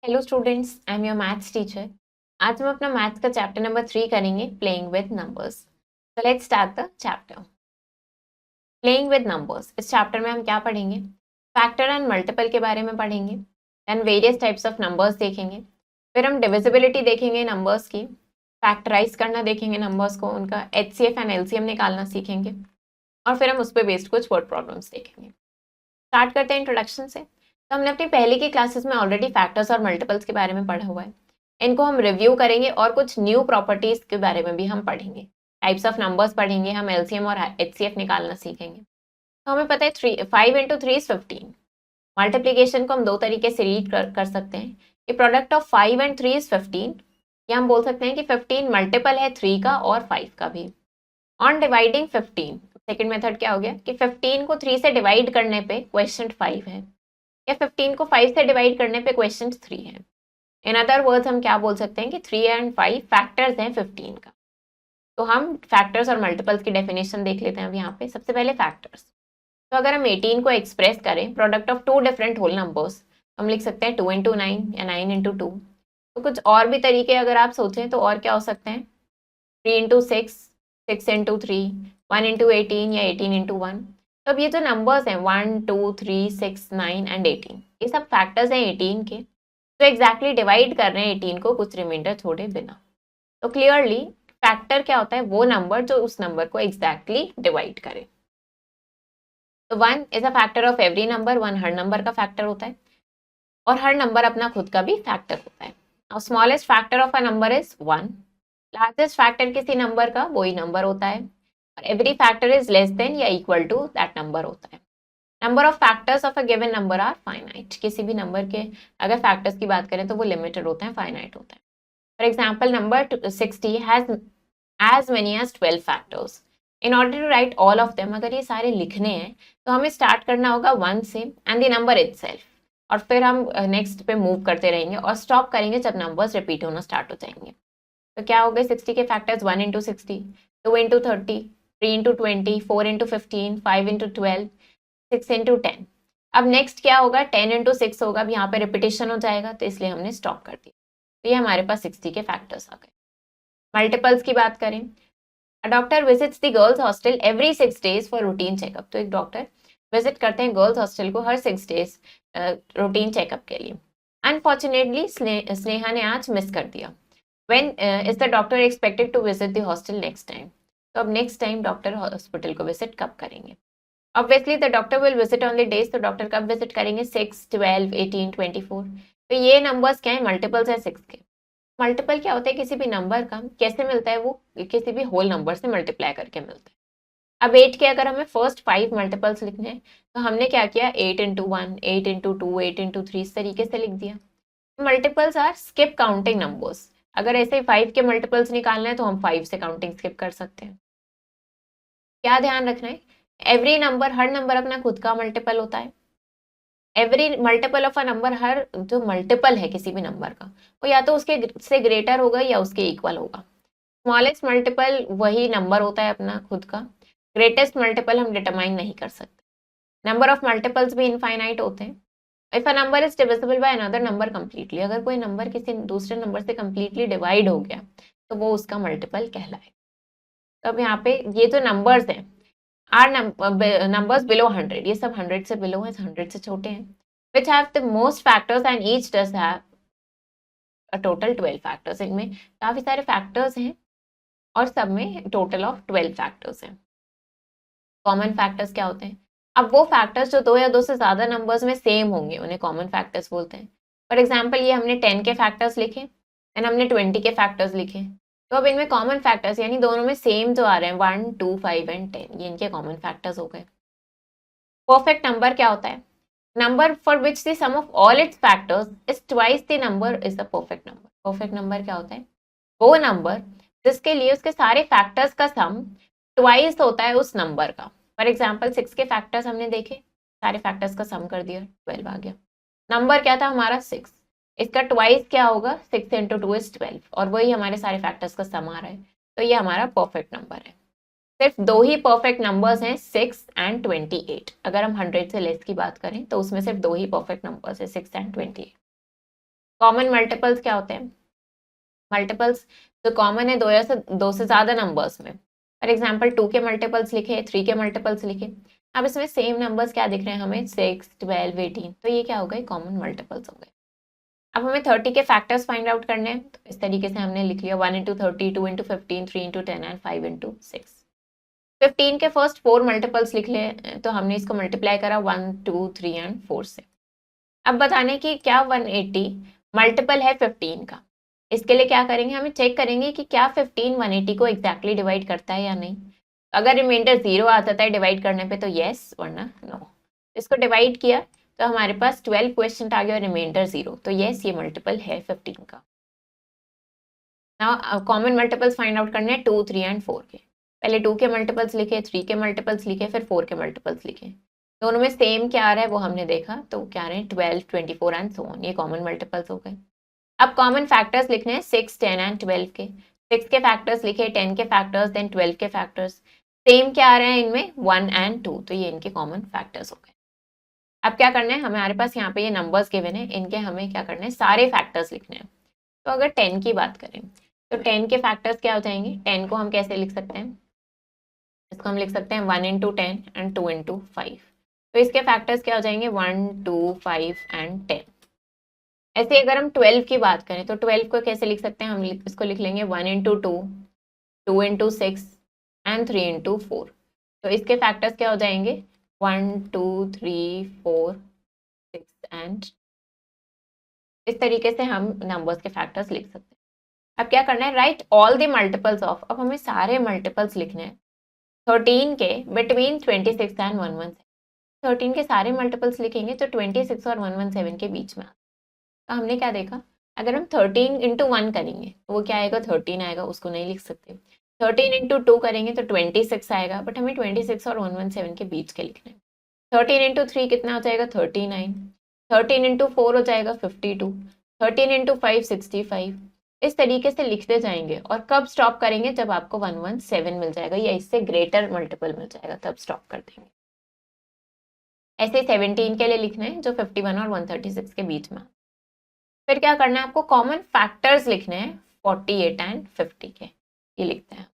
Hello students, I am your maths teacher. आज हम अपना मैथ्स का चैप्टर नंबर 3 करेंगे, playing with numbers. So let's start the chapter. Playing with numbers, इस chapter में हम क्या पढ़ेंगे? फैक्टर एंड मल्टीपल के बारे में पढ़ेंगे, and various types of numbers देखेंगे। फिर हम डिविजिबिलिटी देखेंगे नंबर्स की, फैक्टराइज करना देखेंगे नंबर्स को, उनका एचसीएफ एंड एलसीएम निकालना सीखेंगे, और फिर हम उस पर बेस्ड कुछ वर्ड प्रॉब्लम्स देखेंगे। स्टार्ट करते हैं इंट्रोडक्शन से। तो हमने अपनी पहले की क्लासेस में ऑलरेडी फैक्टर्स और मल्टीपल्स के बारे में पढ़ा हुआ है। इनको हम रिव्यू करेंगे और कुछ न्यू प्रॉपर्टीज के बारे में भी हम पढ़ेंगे। टाइप्स ऑफ नंबर्स पढ़ेंगे, हम एलसीएम और एचसीएफ निकालना सीखेंगे। तो हमें पता है 5 × 3 = 15। मल्टीप्लीकेशन को हम दो तरीके से रीड कर सकते हैं कि प्रोडक्ट ऑफ 5 and 3 is 15, या हम बोल सकते हैं कि 15 मल्टीपल है 3 का और 5 का भी। ऑन डिवाइडिंग 15, सेकेंड मेथड क्या हो गया कि 15 को 3 से डिवाइड करने पे क्वेश्चन 5 है, या 15 को 5 से डिवाइड करने पे क्वेश्चन 3 है। इन अदर वर्ड्स हम क्या बोल सकते हैं कि 3 and 5 फैक्टर्स हैं 15 का। तो हम फैक्टर्स और मल्टीपल्स की डेफिनेशन देख लेते हैं अब यहाँ पे। सबसे पहले फैक्टर्स। तो अगर हम 18 को एक्सप्रेस करें product of 2 different whole numbers, हम लिख सकते हैं 2 × 9 या 9 × 2। तो कुछ और भी तरीके अगर आप सोचें तो और क्या हो सकते हैं, 3 × 6, 6 × 3, 1 × 18 या 18 × 1। तो अब ये जो नंबर्स हैं 1, 2, 3, 6, 9 एंड 18, ये सब फैक्टर्स हैं 18 के। तो एग्जैक्टली डिवाइड कर रहे हैं 18 को कुछ रिमाइंडर छोड़े बिना। तो क्लियरली फैक्टर क्या होता है, वो नंबर जो उस नंबर को एग्जैक्टली डिवाइड करे। तो 1 is a factor of every number, 1 her number का फैक्टर होता है, और हर नंबर अपना खुद का भी फैक्टर होता है। और smallest factor of a number is 1। Largest factor किसी नंबर का वही नंबर होता है, और every factor is less than या इक्वल टू दैट नंबर होता है। Number of factors of a given number are finite. किसी भी नंबर के अगर फैक्टर्स की बात करें तो वो लिमिटेड होते हैं, फाइनाइट होता है। For example number 60 has as many as 12 factors. In order to write all of them, अगर ये सारे लिखने हैं तो हमें स्टार्ट करना होगा 1 से एंड द नंबर इटसेल्फ, और फिर हम नेक्स्ट पे मूव करते रहेंगे और स्टॉप करेंगे जब नंबर्स रिपीट होना स्टार्ट हो जाएंगे। तो क्या हो गए 60 के फैक्टर्स, 1 × 60, 2 × 30, 3 × 20, 4 × 15, 5 × 12, 6 × 10। अब नेक्स्ट क्या होगा, 10 × 6 होगा। अब यहाँ पे रिपीटेशन हो जाएगा तो इसलिए हमने स्टॉप कर दिया। तो ये हमारे पास 60 के फैक्टर्स आ गए। मल्टीपल्स की बात करें, a doctor visits the girls hostel every 6 days for routine checkup. तो एक डॉक्टर विजिट करते हैं गर्ल्स हॉस्टल को हर 6 days रूटीन चेकअप के लिए। अनफॉर्चुनेटली स्नेहा ने आज मिस कर दिया। When is the doctor expected to visit the hostel next time? तो अब नेक्स्ट टाइम डॉक्टर हॉस्पिटल को विजिट कब करेंगे? Obviously the doctor will visit on the days. तो डॉक्टर कब विजिट करेंगे, 6, 12, 18, 24। तो ये नंबर्स क्या है, मल्टीपल्स है 6 के। मल्टीपल क्या होता है, किसी भी नंबर का कैसे मिलता है, वो किसी भी होल नंबर से मल्टीप्लाई करके मिलता है। अब 8 के अगर हमें फर्स्ट 5 मल्टीपल्स लिखने हैं तो हमने क्या किया, 8 × 1, 8 × 2, 8 × 3, इस तरीके से लिख दिया। Multiples are skip counting numbers. अगर ऐसे 5 के मल्टीपल्स निकालना है तो हम 5 से काउंटिंग स्किप कर सकते हैं। क्या ध्यान रखना है, एवरी नंबर, हर नंबर अपना खुद का मल्टीपल होता है। Every multiple of a number, हर जो मल्टीपल है किसी भी नंबर का वो या तो उसके से ग्रेटर होगा या उसके इक्वल होगा। स्मॉलेस्ट मल्टीपल वही नंबर होता है अपना खुद का। ग्रेटेस्ट मल्टीपल हम डिटरमाइन नहीं कर सकते। नंबर ऑफ मल्टीपल्स भी इनफाइनाइट होते हैं। If a number is divisible by another number completely, अगर कोई नंबर किसी दूसरे नंबर से कंप्लीटली डिवाइड हो गया तो वो उसका मल्टीपल कहलाए। तो अब यहाँ पे ये जो नंबर्स हैं आर नंबर्स बिलो 100, ये सब 100 से बिलो है, 100 से छोटे हैं। Which have the most factors and each does have a total 12 factors. इनमें काफी सारे फैक्टर्स हैं और सब में टोटल ऑफ 12 फैक्टर्स हैं। कॉमन फैक्टर्स क्या होते हैं, अब वो फैक्टर्स जो 2 या 2 से ज्यादा नंबर्स में सेम होंगे उन्हें कॉमन फैक्टर्स बोलते हैं। फॉर एग्जाम्पल ये हमने 10 के फैक्टर्स लिखे एंड हमने 20 के फैक्टर्स लिखे। तो अब इनमें कॉमन फैक्टर्स यानी दोनों में सेम जो आ रहे हैं 1, 2, 5 एंड 10, ये इनके कॉमन फैक्टर्स हो गए। परफेक्ट नंबर क्या होता है, number for which the sum of all its factors is twice the number is the perfect number. Perfect number क्या होता है, वो नंबर जिसके लिए उसके सारे फैक्टर्स का सम ट्वाइस होता है उस नंबर का। फॉर एग्जाम्पल 6 के फैक्टर्स हमने देखे, सारे फैक्टर्स का सम कर दिया, 12 आ गया। नंबर क्या था हमारा 6, इसका ट्वाइस क्या होगा, 6 × 2 is 12, और वही हमारे सारे फैक्टर्स का सम आ रहा है। तो ये हमारा परफेक्ट नंबर है। सिर्फ 2 ही परफेक्ट नंबर्स हैं, 6 एंड 28। अगर हम 100 से लेस की बात करें तो उसमें सिर्फ 2 ही परफेक्ट नंबर्स है, 6 एंड 28। कॉमन मल्टीपल्स क्या होते हैं? मल्टीपल्स जो कॉमन है दो से ज्यादा नंबर्स में। फॉर एग्जाम्पल 2 के मल्टीपल्स लिखे, 3 के मल्टीपल्स लिखे। अब इसमें सेम नंबर्स क्या दिख रहे हैं हमें? 6, 12, 18। तो ये क्या हो गए? कॉमन मल्टीपल्स हो गए। अब हमें 30 के फैक्टर्स फाइंड आउट करने हैं, तो इस तरीके से हमने लिख लिया 1 into 30, 2 into 15, 3 into 10 and 5 into 6। 15 के फर्स्ट 4 मल्टीपल्स लिख ले, तो हमने इसको मल्टीप्लाई करा 1, 2, 3 एंड 4 से। अब बताने की क्या 180 मल्टीपल है 15 का। इसके लिए क्या करेंगे? हमें चेक करेंगे कि क्या 15 180 को एग्जैक्टली डिवाइड करता है या नहीं। अगर रिमाइंडर 0 आ जाता है डिवाइड करने पे तो येस, वरना नो। इसको डिवाइड किया तो हमारे पास 12 क्वेश्चन आ गया और रिमाइंडर 0, तो येस ये मल्टीपल है 15 का। Now common multiples find out करने हैं 2, 3 एंड 4 के। पहले 2 के मल्टीपल्स लिखे, 3 के मल्टीपल्स लिखे, फिर 4 के मल्टीपल्स लिखे। दोनों में सेम क्या आ रहा है वो हमने देखा, तो क्या आ रहे हैं 12, 24 एंड सो ऑन। ये कॉमन मल्टीपल्स हो गए। अब कॉमन फैक्टर्स लिखने हैं 6, 10 एंड 12 के। 6 के फैक्टर्स लिखे, 10 के फैक्टर्स, देन 12 के फैक्टर्स। सेम क्या आ रहे हैं इनमें? 1 एंड 2, तो ये इनके कॉमन फैक्टर्स हो गए। अब क्या करना है? हमारे पास यहाँ पे ये नंबर्स गिवन है, इनके हमें क्या करना है? सारे फैक्टर्स लिखने हैं। तो अगर 10 की बात करें तो 10 के फैक्टर्स क्या हो जाएंगे? 10 को हम कैसे लिख सकते हैं? इसको हम लिख सकते हैं 1 इंटू 10 एंड 2 इंटू 5। तो इसके फैक्टर्स क्या हो जाएंगे? 1, 2, 5 एंड 10। ऐसे अगर हम 12 की बात करें तो 12 को कैसे लिख सकते हैं? हम इसको लिख लेंगे 1 इंटू 2, 2 इंटू 6 एंड 3 इंटू 4। तो इसके फैक्टर्स क्या हो जाएंगे? 1, 2, 3, 4, 6 एंड इस तरीके से हम नंबर्स के फैक्टर्स लिख सकते हैं। अब क्या करना है? Right all the multiples of. अब हमें सारे मल्टीपल्स लिखने हैं 13 के बिटवीन 26 एंड 117। 13 के सारे मल्टीपल्स लिखेंगे तो 26 और 117 के बीच में। तो हमने क्या देखा? अगर हम 13 इंटू 1 करेंगे तो वो क्या आएगा? 13 आएगा, उसको नहीं लिख सकते। 13 इंटू 2 करेंगे तो 26 आएगा, बट हमें 26 और 117 के बीच के लिखने हैं। 13 इंटू 3 कितना हो जाएगा? 39। 13 इंटू 4 हो जाएगा 52। 13 इंटू 5 65। इस तरीके से लिखते जाएंगे और कब स्टॉप करेंगे? जब आपको 117 मिल जाएगा या इससे ग्रेटर मल्टीपल मिल जाएगा, तब स्टॉप कर देंगे। ऐसे 17 के लिए लिखना है जो 51 और 136 के बीच में। फिर क्या करना है आपको? कॉमन फैक्टर्स लिखने हैं 48 एंड 50 के। ये लिखते हैं।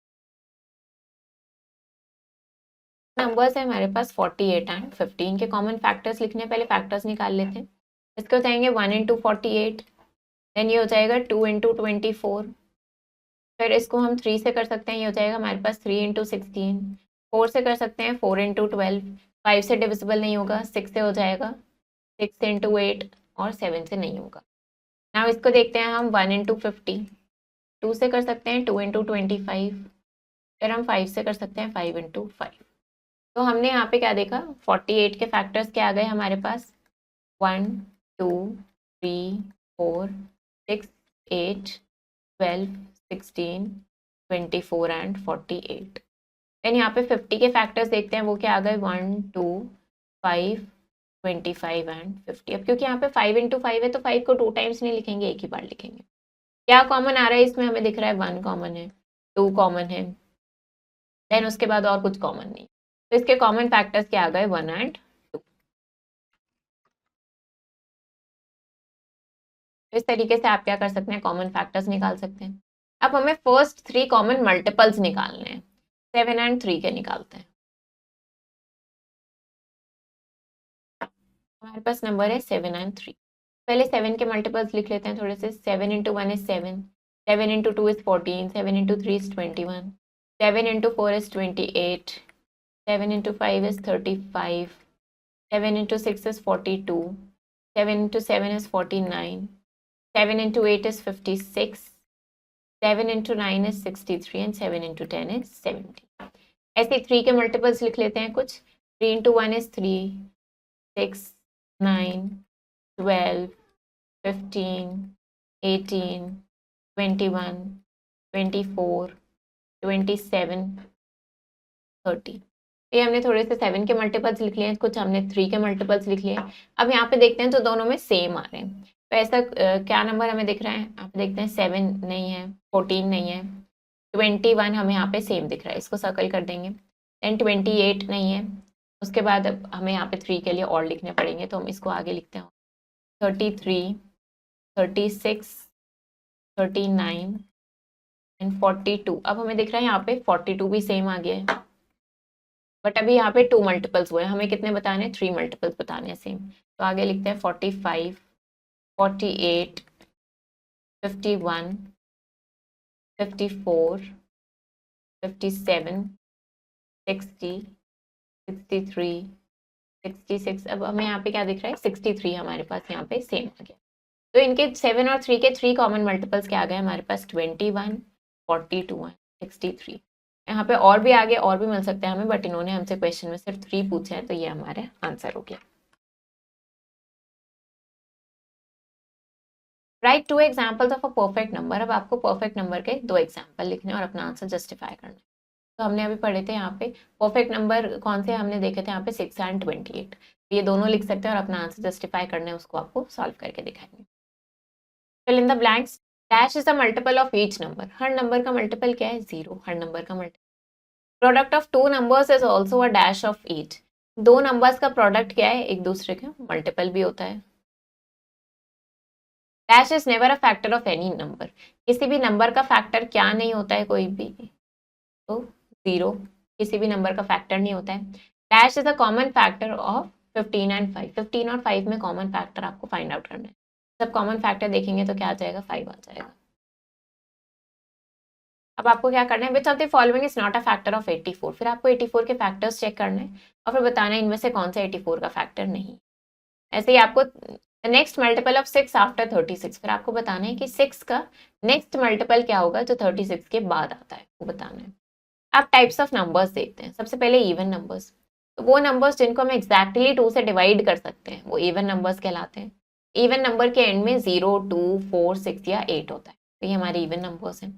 नंबर्स है हमारे पास 48 एंड 15 के कॉमन फैक्टर्स लिखने हैं। पहले फैक्टर्स निकाल लेते हैं। इसके हो जाएंगे 1 इंटू 48, देन ये हो जाएगा 2 इंटू 24। फिर इसको हम 3 से कर सकते हैं, ये हो जाएगा हमारे पास 3 इंटू 16। 4 से कर सकते हैं 4 इंटू 12। 5 से डिविजिबल नहीं होगा, 6 से हो जाएगा 6 इंटू 8 और 7 से नहीं होगा। नाउ इसको देखते हैं हम 1 इंटू 50। 2 से कर सकते हैं 2 इंटू 25। फिर हम 5 से कर सकते हैं 5 इंटू 5। तो हमने यहाँ पे क्या देखा? 48 के फैक्टर्स क्या आ गए हमारे पास? 1, 2, 3, 4, 6, 8, 12, 16, 24 एंड 48। देन यहाँ पे 50 के फैक्टर्स देखते हैं, वो क्या आ गए? 1, 2, 5, 25 एंड 50। अब क्योंकि यहाँ पे 5 इंटू 5 है तो 5 को 2 टाइम्स नहीं लिखेंगे, एक ही बार लिखेंगे। क्या कॉमन आ रहा है इसमें? हमें दिख रहा है 1 कॉमन है, 2 कॉमन है, देन उसके बाद और कुछ कॉमन नहीं। तो इसके कॉमन फैक्टर्स क्या आ गए? 1 एंड 2। तो इस तरीके से आप क्या कर सकते हैं? कॉमन फैक्टर्स निकाल सकते हैं। अब हमें फर्स्ट 3 कॉमन मल्टीपल्स निकालने हैं। 7 एंड 3 के निकालते हैं। हमारे पास नंबर है 7 एंड 3। पहले 7 के मल्टीपल्स लिख लेते हैं थोड़े से। 7 into 1 is 7, 7 into 2 is 14, 7 into 3 is 21, 7 into 4 is 28, 7 into 5 is 35, 7 into 6 is 42, 7 into 7 is 49, 7 into 8 is 56, 7 into 9 is 63 and 7 into 10 is 70। ऐसे 3 के मल्टीपल्स लिख लेते हैं कुछ। 3 into 1 is 3, 6, 9, 12, 15, 18, 21, 24, 27, 30। ये हमने थोड़े से 7 के मल्टीपल्स लिख लिए हैं, कुछ हमने 3 के मल्टीपल्स लिख लिए। अब यहाँ पे देखते हैं तो दोनों में सेम आ रहे हैं। तो ऐसा क्या नंबर हमें दिख रहा है? आप देखते हैं 7 नहीं है, 14 नहीं है, 21 हमें यहाँ पे सेम दिख रहा है, इसको सर्कल कर देंगे। देन 28 नहीं है। उसके बाद अब हमें यहाँ पे 3 के लिए और लिखने पड़ेंगे, तो हम इसको आगे लिखते हैं 33, 36, 39 एंड 42। अब हमें दिख रहा है यहाँ पे 42 भी सेम आ गया है, बट अभी यहाँ पे 2 मल्टीपल्स हुए हैं, हमें कितने बताने हैं? 3 मल्टीपल्स बताने हैं सेम। तो आगे लिखते हैं 45, 48, 51, 54, 57, 60, 63, 66। अब हमें यहाँ पे क्या दिख रहा है? 63 हमारे पास यहाँ पे सेम आ गया। तो इनके 7 और 3 के 3 कॉमन मल्टीपल्स क्या आ गए हमारे पास? 21, 42 है, 63। यहाँ पे और भी आगे और भी मिल सकते हैं हमें, बट इन्होंने हमसे क्वेश्चन में सिर्फ 3 पूछे हैं, तो ये हमारे आंसर हो गया। Right 2 examples of a perfect number. अब आपको परफेक्ट नंबर के 2 एग्जाम्पल लिखने और अपना आंसर जस्टिफाई करना है। तो हमने अभी पढ़े थे यहाँ पे परफेक्ट नंबर कौन से हमने देखे थे यहाँ पे 6 एंड 28। ये दोनों लिख सकते हैं और अपना आंसर जस्टिफाई करना है, उसको आपको सॉल्व करके दिखाएंगे। Fill in the blanks. Dash is the multiple of each number. हर नंबर का मल्टीपल क्या है? 0। हर नंबर का multiple. Product of 2 numbers is also a dash of each. 2 numbers का प्रोडक्ट क्या है? एक दूसरे के मल्टीपल भी होता है। Dash is never a factor of any number. किसी भी नंबर का फैक्टर क्या नहीं होता है? कोई भी, तो 0 किसी भी नंबर का फैक्टर नहीं होता है। Dash is a common factor of 15 and 5। 15 और 5 में कॉमन फैक्टर आपको फाइंड आउट करना है। सब कॉमन फैक्टर देखेंगे तो क्या आ जाएगा? 5 आ जाएगा। अब आपको क्या करना है? विच of the following is not a factor of 84। फिर आपको 84 के फैक्टर्स चेक करना है और फिर बताना है इनमें से कौन सा 84 का फैक्टर नहीं। ऐसे ही आपको नेक्स्ट मल्टीपल ऑफ 6 आफ्टर 36। फिर आपको बताना है कि 6 का नेक्स्ट मल्टीपल क्या होगा जो 36 के बाद आता है, वो बताना है। आप टाइप्स ऑफ नंबर्स देखते हैं। सबसे पहले इवन नंबर्स। तो वो नंबर्स जिनको हम एग्जैक्टली 2 से डिवाइड कर सकते हैं वो इवन नंबर्स कहलाते हैं। इवन नंबर के एंड में 0, 2, 4, 6 या 8 होता है, तो ये हमारे इवन नंबर्स हैं।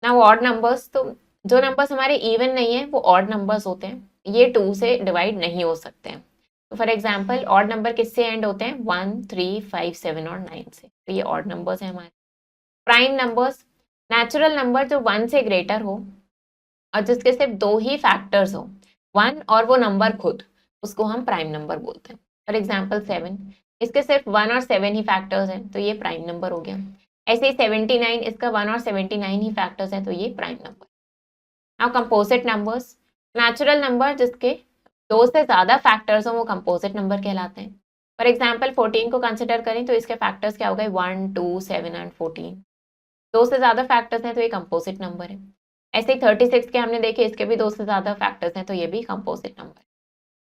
ना वो ऑड नंबर्स, तो जो नंबर्स हमारे इवन नहीं है वो ऑड नंबर्स होते हैं, ये 2 से डिवाइड नहीं हो सकते हैं। तो फॉर एग्जाम्पल ऑड नंबर किससे एंड होते हैं? 1, 3, 5, 7 और 9 से, तो ये ऑड नंबर्स हैं हमारे। प्राइम नंबर्स, नेचुरल नंबर जो 1 से ग्रेटर हो और जिसके सिर्फ 2 ही फैक्टर्स हो, 1 और वो नंबर खुद, उसको हम प्राइम नंबर बोलते हैं। फॉर एग्जाम्पल 7, इसके सिर्फ 1 और 7 ही फैक्टर्स हैं, तो ये प्राइम नंबर हो गया। ऐसे ही 79, इसका 1 और 79 ही फैक्टर्स हैं, तो ये prime number. Now composite numbers, natural number जिसके 2 से ज़्यादा फैक्टर्स हो वो कंपोजिट नंबर कहलाते हैं। फॉर एग्जाम्पल 14 को कंसिडर करें तो इसके फैक्टर्स क्या हो गए? 1, 2, 7 एंड 14। 2 से ज़्यादा फैक्टर्स हैं तो ये कंपोजिट नंबर है। ऐसे ही 36 के हमने देखे, इसके भी 2 से ज़्यादा फैक्टर्स हैं तो ये भी कंपोजिट नंबर है।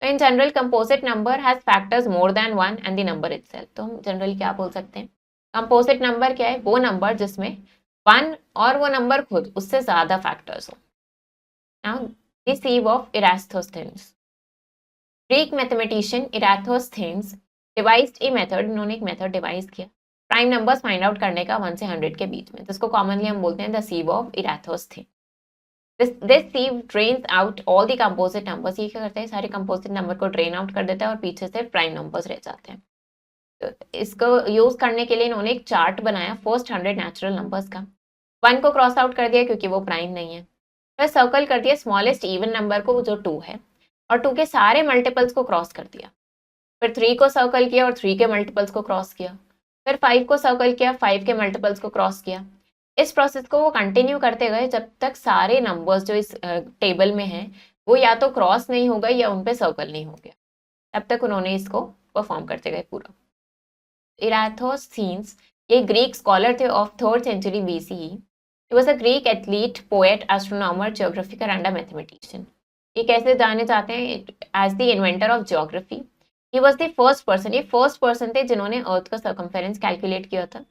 तो in general composite number has factors more than 1 and the number itself. तो हम जनरली क्या बोल सकते हैं? कंपोजिट नंबर क्या है? वो नंबर जिसमें 1 और वो नंबर खुद उससे ज़्यादा फैक्टर्स हो। Now the sieve of Eratosthenes. Greek mathematician Eratosthenes devised a method, इन्होंने एक मेथड डिवाइस किया प्राइम नंबर्स फाइंड आउट करने का 1 से 100 के बीच में, जिसको कॉमनली हम बोलते हैं the sieve of Eratosthenes. This sieve drains out all the composite numbers। ये क्या करता है? सारे composite नंबर को ड्रेन आउट कर देता है और पीछे से प्राइम नंबर्स रह जाते हैं। तो इसको यूज करने के लिए इन्होंने एक चार्ट बनाया फर्स्ट 100 नेचुरल नंबर्स का। 1 को क्रॉस आउट कर दिया क्योंकि वो प्राइम नहीं है, फिर सर्कल कर दिया स्मॉलेस्ट इवन नंबर को जो 2 है, और 2 के सारे मल्टीपल्स को क्रॉस कर दिया। फिर 3 को सर्कल किया और 3 के मल्टीपल्स को क्रॉस किया। फिर 5 को सर्कल किया, 5 के मल्टीपल्स को क्रॉस किया। इस प्रोसेस को वो कंटिन्यू करते गए जब तक सारे नंबर्स जो इस टेबल में हैं वो या तो क्रॉस नहीं हो गए या उन पे सर्कल नहीं हो गया, तब तक उन्होंने इसको परफॉर्म करते गए पूरा। इरास्थोस्थेनेस ये ग्रीक स्कॉलर थे of 3rd century BCE। He was a Greek athlete, poet, astronomer, geographer and a mathematician. ये कैसे जाने जाते हैं? As the inventor of geography. He was the first person, ये फर्स्ट पर्सन थे जिन्होंने अर्थ का सर्कमफेरेंस कैलकुलेट किया था,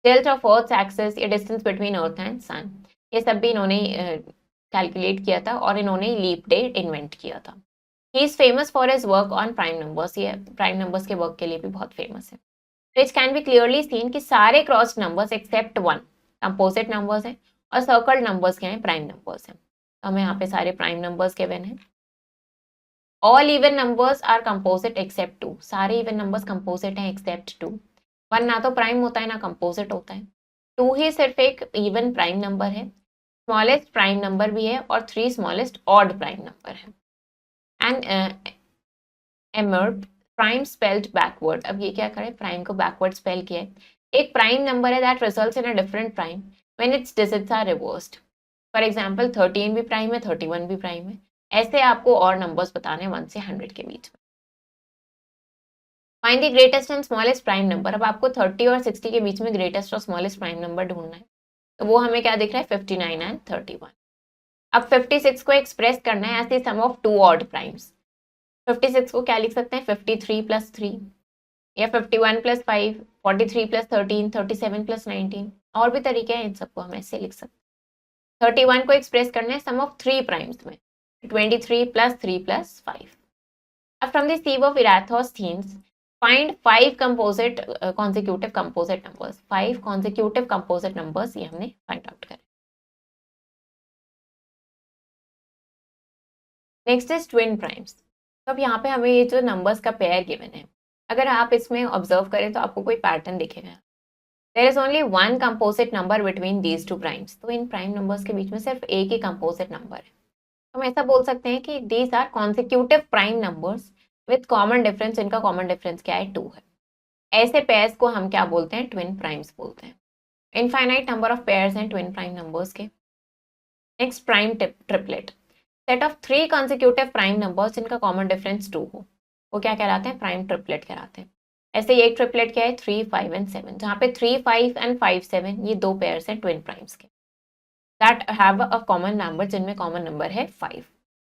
tilt of Earth's axis, ये डिस्टेंस बिटवीन अर्थ एंड सन, ये सब भी इन्होंने कैलकुलेट किया था और इन्होंने लीप डे इन्वेंट किया था। He is famous for his work on prime numbers. ये प्राइम नंबर्स के वर्क के लिए भी बहुत फेमस है। तो it can be clearly seen कि सारे crossed numbers accept 1 composite numbers हैं और सर्कल्ड नंबर्स क्या हैं? प्राइम नंबर्स हैं। तो हमें यहाँ पे सारे प्राइम नंबर्स गिवन हैं। All even numbers are composite except 2। सारे इवन नंबर्स कंपोजिट हैं एक्सेप्ट 2। 1 ना तो प्राइम होता है ना कंपोजिट होता है। 2 ही सिर्फ एक इवन प्राइम नंबर है, स्मॉलेस्ट प्राइम नंबर भी है और 3 स्मॉलेस्ट ऑड प्राइम नंबर है। And emirp prime spelled backward. अब ये क्या करे? प्राइम को बैकवर्ड स्पेल किया है। एक प्राइम नंबर है that results in a different prime when its digits are reversed. For example 13 भी प्राइम है, 31 भी प्राइम है। ऐसे आपको और नंबर्स बताने 1 से 100 के बीच में। Find the greatest and smallest prime number. अब आपको 30 और 60 के बीच में ग्रेटेस्ट और स्मॉलेस्ट प्राइम नंबर ढूंढना है। तो वो हमें क्या दिख रहा है, 59 एंड 31। अब 56 को एक्सप्रेस करना है as the sum of two odd primes. 56 को क्या लिख सकते हैं, 53 प्लस 3, या 51 प्लस 5, 43 प्लस 13, 37 प्लस 19। और भी तरीके हैं, इन सबको हम ऐसे लिख सकते हैं। 31 को एक्सप्रेस करना है सम ऑफ थ्री प्राइम्स में, 23 प्लस 3 प्लस 5। अब from the sieve of Eratosthenes find 5 composite consecutive composite numbers। 5 consecutive composite numbers ये हमने फाइंड आउट करें। Next is twin primes. तो अब यहाँ पे हमें ये जो नंबर्स का पेयर गिवन है, अगर आप इसमें ऑब्जर्व करें तो आपको कोई पैटर्न दिखेगा। There is only one composite number between these two primes. तो इन प्राइम नंबर्स के बीच में सिर्फ एक ही कंपोजिट नंबर है। हम ऐसा बोल सकते हैं कि these are consecutive prime numbers with common difference. इनका कॉमन डिफरेंस क्या है, 2 है। ऐसे पेयर्स को हम क्या बोलते हैं, ट्विन प्राइम्स बोलते हैं। इनफाइनाइट नंबर ऑफ पेयर्स हैं ट्विन प्राइम नंबर्स के। Next prime triplet, set of 3 consecutive prime numbers जिनका कॉमन डिफरेंस 2 हो, वो क्या कहलाते हैं, प्राइम ट्रिपलेट कहलाते हैं। ऐसे एक ट्रिपलेट क्या है, 3, 5 एंड 7, जहाँ पे 3, 5 एंड 5, 7 ये दो पेयर्स हैं ट्विन प्राइम्स के that have a common number, जिनमें कॉमन नंबर है 5।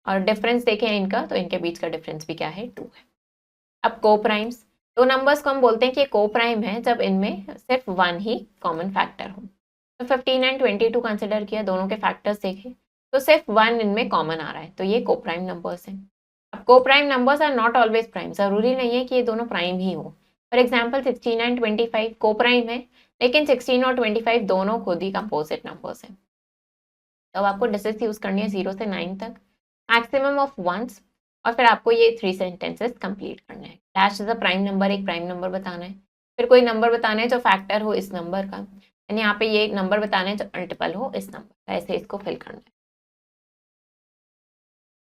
और डिफरेंस देखें इनका, तो इनके बीच का डिफरेंस भी क्या है, 2 है। अब को प्राइम्स, दो नंबर्स को हम बोलते हैं कि को प्राइम है जब इनमें सिर्फ 1 ही कॉमन फैक्टर हो। तो 15 एंड 22 कंसिडर किया, दोनों के फैक्टर्स देखे तो सिर्फ 1 इनमें कॉमन आ रहा है, तो ये को प्राइम नंबर्स हैं। अब coprime numbers are not always prime, जरूरी नहीं है कि ये दोनों प्राइम ही हो। फॉर एग्जाम्पल 16 एंड 25 को प्राइम है, लेकिन 16 और 25 दोनों खुद ही कंपोजिट नंबर्स हैं। तो अब आपको डिजिट्स यूज करनी है 0 से 9 तक, मैक्सिमम ऑफ वंस, और फिर आपको ये 3 सेंटेंसेस कंप्लीट करने हैं। Dash is a prime number, एक प्राइम नंबर बताना है। फिर कोई नंबर बताना है जो फैक्टर हो इस नंबर का, यानी यहाँ पे ये नंबर बताना है जो मल्टीपल हो इस नंबर का। ऐसे इसको फिल करना है।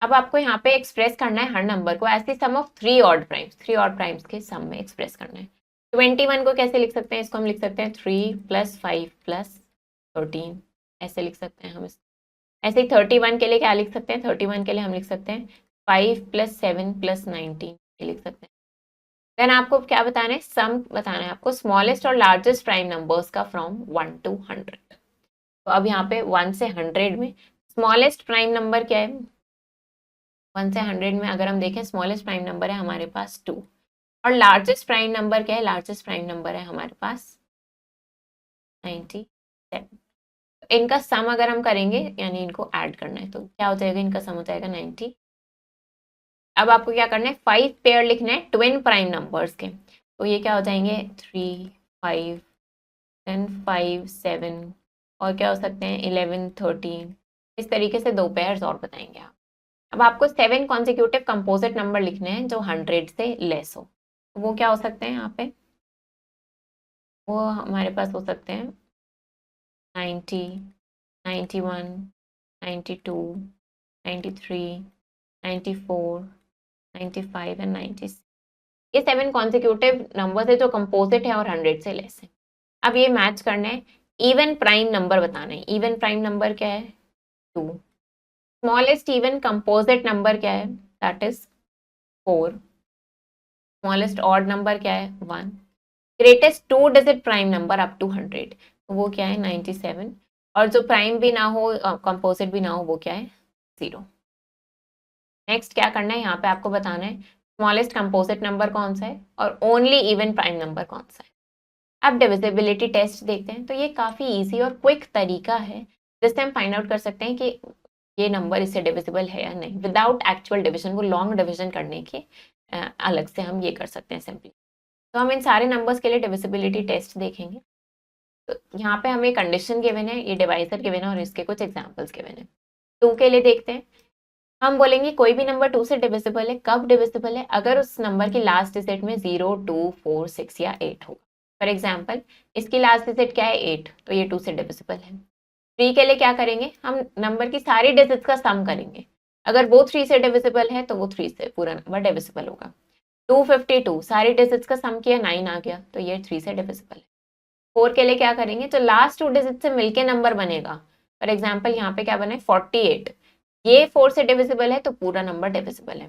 अब आपको यहाँ पे एक्सप्रेस करना है हर नंबर को ऐसे sum of 3 odd primes, 3 odd primes के सम में एक्सप्रेस करना है। 21 को कैसे लिख सकते हैं, इसको हम लिख सकते हैं 3 प्लस 5 प्लस 13, ऐसे लिख सकते हैं हम इसको। ऐसे ही 31 के लिए क्या लिख सकते हैं, 31 के लिए हम लिख सकते हैं 5 प्लस 7 प्लस 19, ये लिख सकते हैं। देन आपको क्या बताना है, सम बताना है आपको स्मॉलेस्ट और लार्जेस्ट प्राइम नंबर्स का फ्रॉम 1 to 100। तो अब यहाँ पे 1 से 100 में स्मॉलेस्ट प्राइम नंबर क्या है, 1 से 100 में अगर हम देखें स्मॉलेस्ट प्राइम नंबर है हमारे पास 2, और लार्जेस्ट प्राइम नंबर क्या है, लार्जेस्ट प्राइम नंबर है हमारे पास 97। इनका सम अगर हम करेंगे, यानी इनको ऐड करना है, तो क्या हो जाएगा, इनका सम हो जाएगा 90। अब आपको क्या करना है, 5 पेयर लिखना है ट्विन प्राइम नंबर्स के। तो ये क्या हो जाएंगे, 3, 5, देन 5, 7, और क्या हो सकते हैं 11, 13। इस तरीके से 2 पेयर्स और बताएंगे आप। अब आपको 7 कॉन्सिक्यूटिव कंपोजिट नंबर लिखने हैं जो 100 से लेस हो। तो वो क्या हो सकते हैं यहाँ पे, वो हमारे पास हो सकते हैं 90, 91, 92, 93, 94, 95 एंड 96। ये 7 कॉन्सिक्यूटिव नंबर्स है जो कंपोजिट है और 100 से लेस है। अब ये मैच करना है, इवन प्राइम नंबर बताना है। इवन प्राइम नंबर क्या है, 2। स्मॉलेस्ट इवन कंपोजिट नंबर क्या है, that is 4। Smallest odd number क्या है, 1। Greatest 2 digit prime number up to 100, तो वो क्या है 97। और जो प्राइम भी ना हो, कंपोजिट भी ना हो, वो क्या है 0। नेक्स्ट क्या करना है, यहाँ पे आपको बताना है स्मॉलेस्ट कंपोजिट नंबर कौन सा है और ओनली इवन प्राइम नंबर कौन सा है। अब डिविजिबिलिटी टेस्ट देखते हैं। तो ये काफ़ी इजी और क्विक तरीका है जिससे हम फाइंड आउट कर सकते हैं कि ये नंबर इससे डिविजिबल है या नहीं, विदाउट एक्चुअल डिविजन। वो लॉन्ग डिविजन करने के अलग से हम ये कर सकते हैं सिंपली। तो हम इन सारे नंबर्स के लिए डिविजिबिलिटी टेस्ट देखेंगे। तो यहाँ पे हमें कंडीशन गिवन है, ये डिवाइजर गिवन है और इसके कुछ एग्जाम्पल्स गिवन है। 2 के लिए देखते हैं। हम बोलेंगे कोई भी नंबर 2 से डिविजिबल है। कब डिविजिबल है, अगर उस नंबर की लास्ट डिजिट में 0, 2, 4, 6 या 8 होगा। फॉर एग्जाम्पल इसकी लास्ट डिजिट क्या है, 8, तो ये 2 से डिविजिबल है। 3 के लिए क्या करेंगे, हम नंबर की सारी डिजिट्स का सम करेंगे। अगर वो 3 से डिविजिबल है तो वो 3 से पूरा नंबर डिविजिबल होगा। 252 सारी डिजिट्स का सम किया, 9 आ गया, तो ये 3 से डिविजिबल है। 4 के लिए क्या करेंगे, तो लास्ट 2 डिजिट से मिलके नंबर बनेगा। फॉर एग्जाम्पल यहाँ पे क्या बना है 48, ये 4 से डिविजिबल है तो पूरा नंबर डिविजिबल है।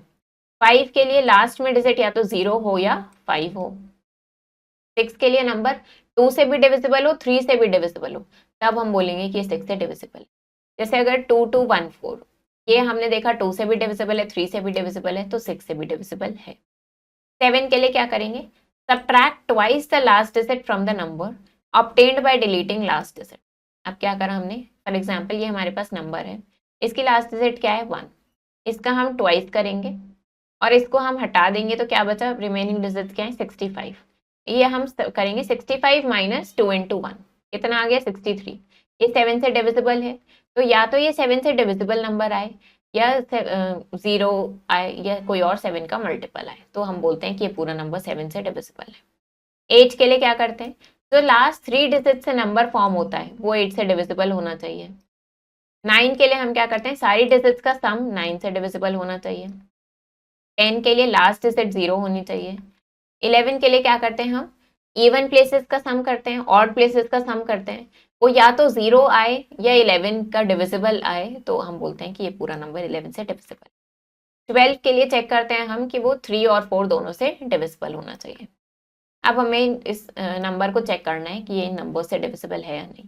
5 के लिए लास्ट में डिजिट या तो 0 हो या 5 हो। 6 के लिए नंबर 2 से भी डिविजिबल हो, 3 से भी डिविजिबल हो, तब हम बोलेंगे कि ये 6 से डिविजिबल है। जैसे अगर 2214, ये हमने देखा 2 से भी डिविजिबल है, 3 से भी डिविजिबल है, तो 6 से भी डिविजिबल है। 7 के लिए क्या करेंगे, subtract twice the last digit from the number obtained by deleting last digit. अब क्या करा हमने, फॉर एग्जाम्पल ये हमारे पास नंबर है, इसकी लास्ट डिजिट क्या है 1, इसका हम ट्वाइस करेंगे और इसको हम हटा देंगे तो क्या बचा, रिमेनिंग डिजिट क्या है 65। ये हम करेंगे 65 माइनस 2 इंटू 1, कितना आ गया 63। ये 7 से डिविजिबल है, तो या तो ये 7 से डिविजिबल नंबर आए या 0 आए या कोई और 7 का मल्टीपल आए, तो हम बोलते हैं कि ये पूरा नंबर 7 से डिविजिबल है। 8 के लिए क्या करते हैं, जो लास्ट 3 डिजिट से नंबर फॉर्म होता है वो 8 से डिविजिबल होना चाहिए। 9 के लिए हम क्या करते हैं, सारी डिजिट्स का सम 9 से डिविजिबल होना चाहिए। 10 के लिए लास्ट डिजिट 0 होनी चाहिए। 11 के लिए क्या करते हैं, हम इवन प्लेसेस का सम करते हैं, ऑड प्लेसेस का सम करते हैं, वो या तो 0 आए या 11 का डिविजिबल आए, तो हम बोलते हैं कि ये पूरा नंबर 11 से डिविजिबल। 12 के लिए चेक करते हैं हम कि वो 3 और 4 दोनों से डिविजिबल होना चाहिए। अब हमें इस नंबर को चेक करना है कि ये नंबर से डिविजिबल है या नहीं।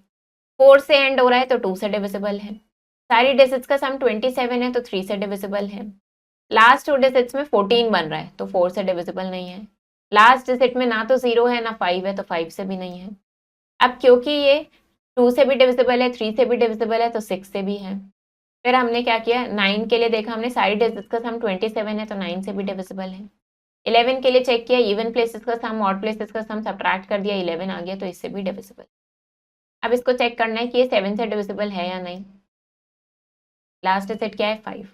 4 से एंड हो रहा है तो 2 से डिविजिबल है। सारी डिजिट्स का सम 27 है तो 3 से डिविजिबल है। लास्ट 2 डिजिट्स में 14 बन रहा है तो 4 से डिविजिबल नहीं है। लास्ट डिजिट में ना तो 0 है ना 5 है तो 5 से भी नहीं है। अब क्योंकि ये 2 से भी डिविजिबल है, 3 से भी डिविजिबल है, तो 6 से भी है। फिर हमने क्या किया, 9 के लिए देखा हमने, सारी डिजिट्स का सम 27 है तो 9 से भी डिविजिबल है। 11 के लिए चेक किया, इवन प्लेसेस का सम ऑड प्लेसेस का सम सब्ट्रैक्ट कर दिया, 11 आ गया तो इससे भी डिविजिबल। अब इसको चेक करना है कि ये 7 से डिविजिबल है या नहीं। लास्ट डिजिट क्या है 5,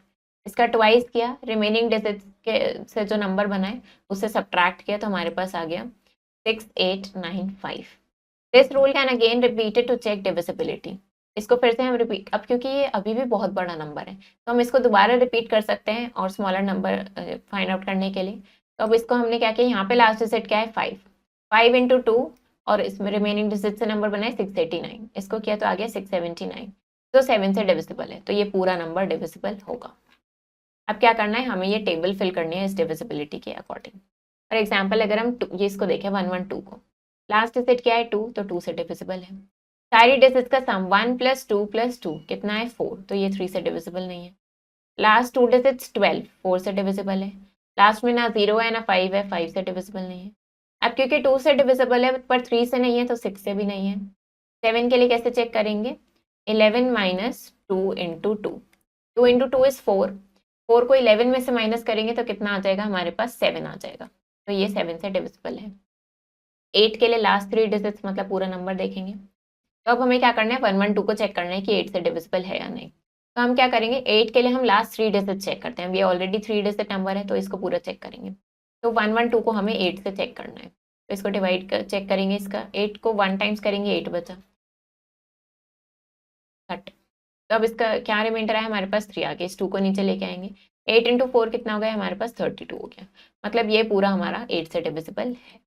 इसका ट्वाइस किया, रिमेनिंग डिजिट के से जो नंबर बना है उससे सब्ट्रैक्ट किया तो हमारे पास आ गया 6895। This rule can again repeated to check divisibility. इसको फिर से हम रिपीट, अब क्योंकि ये अभी भी बहुत बड़ा नंबर है तो हम इसको दोबारा रिपीट कर सकते हैं और स्मॉलर नंबर फाइंड आउट करने के लिए। तो अब इसको हमने क्या किया, यहाँ पे लास्ट डिजिट क्या है 5, 5 इंटू 2 और इसमें रिमेनिंग डिजिट से नंबर बना है 689, इसको किया तो आ गया 679, तो 7 से डिविजिबल है तो ये पूरा नंबर डिविजिबल होगा। अब क्या करना है, हमें ये टेबल फिल करनी है इस डिविजिबिलिटी के अकॉर्डिंग। फॉर एग्जाम्पल अगर हम ये इसको देखें 112 को, लास्ट डिजिट क्या है 2 तो 2 से डिविजिबल है। सारी डिजिट्स का सम 1 + 2 + 2 कितना है 4, तो ये 3 से डिविजिबल नहीं है। लास्ट 2 डिजिट्स 12, 4 से डिविजिबल है। लास्ट में ना 0 है ना 5 है, 5 से डिविजिबल नहीं है। अब क्योंकि 2 से डिविजिबल है पर 3 से नहीं है तो 6 से भी नहीं है। 7 के लिए कैसे चेक करेंगे, 11 माइनस 2 इंटू 2, 2 इंटू 2 इज 4, 4 को 11 में से माइनस करेंगे तो कितना आ जाएगा, हमारे पास 7 आ जाएगा, तो ये 7 से डिविजिबल है। 8 के लिए लास्ट 3 डिजिट्स मतलब पूरा नंबर देखेंगे। तो अब हमें क्या करना है, 112 को चेक करना है कि 8 से डिविजिबल है या नहीं। तो हम क्या करेंगे, 8 के लिए हम लास्ट 3 डिजिट चेक करते हैं, ये ऑलरेडी 3 डिजिट नंबर है तो इसको पूरा चेक करेंगे। तो 112 को हमें 8 से चेक करना है, तो इसको डिवाइड कर चेक करेंगे, इसका 8 को 1 टाइम्स करेंगे 8 बचा 30। तो अब इसका क्या रिमाइंडर है, हमारे पास 3 आ गया, इस 2 को नीचे लेके आएंगे, 8 इंटू 4 कितना हो गया, हमारे पास 32 हो गया, मतलब ये पूरा हमारा 8 से डिविजिबल है।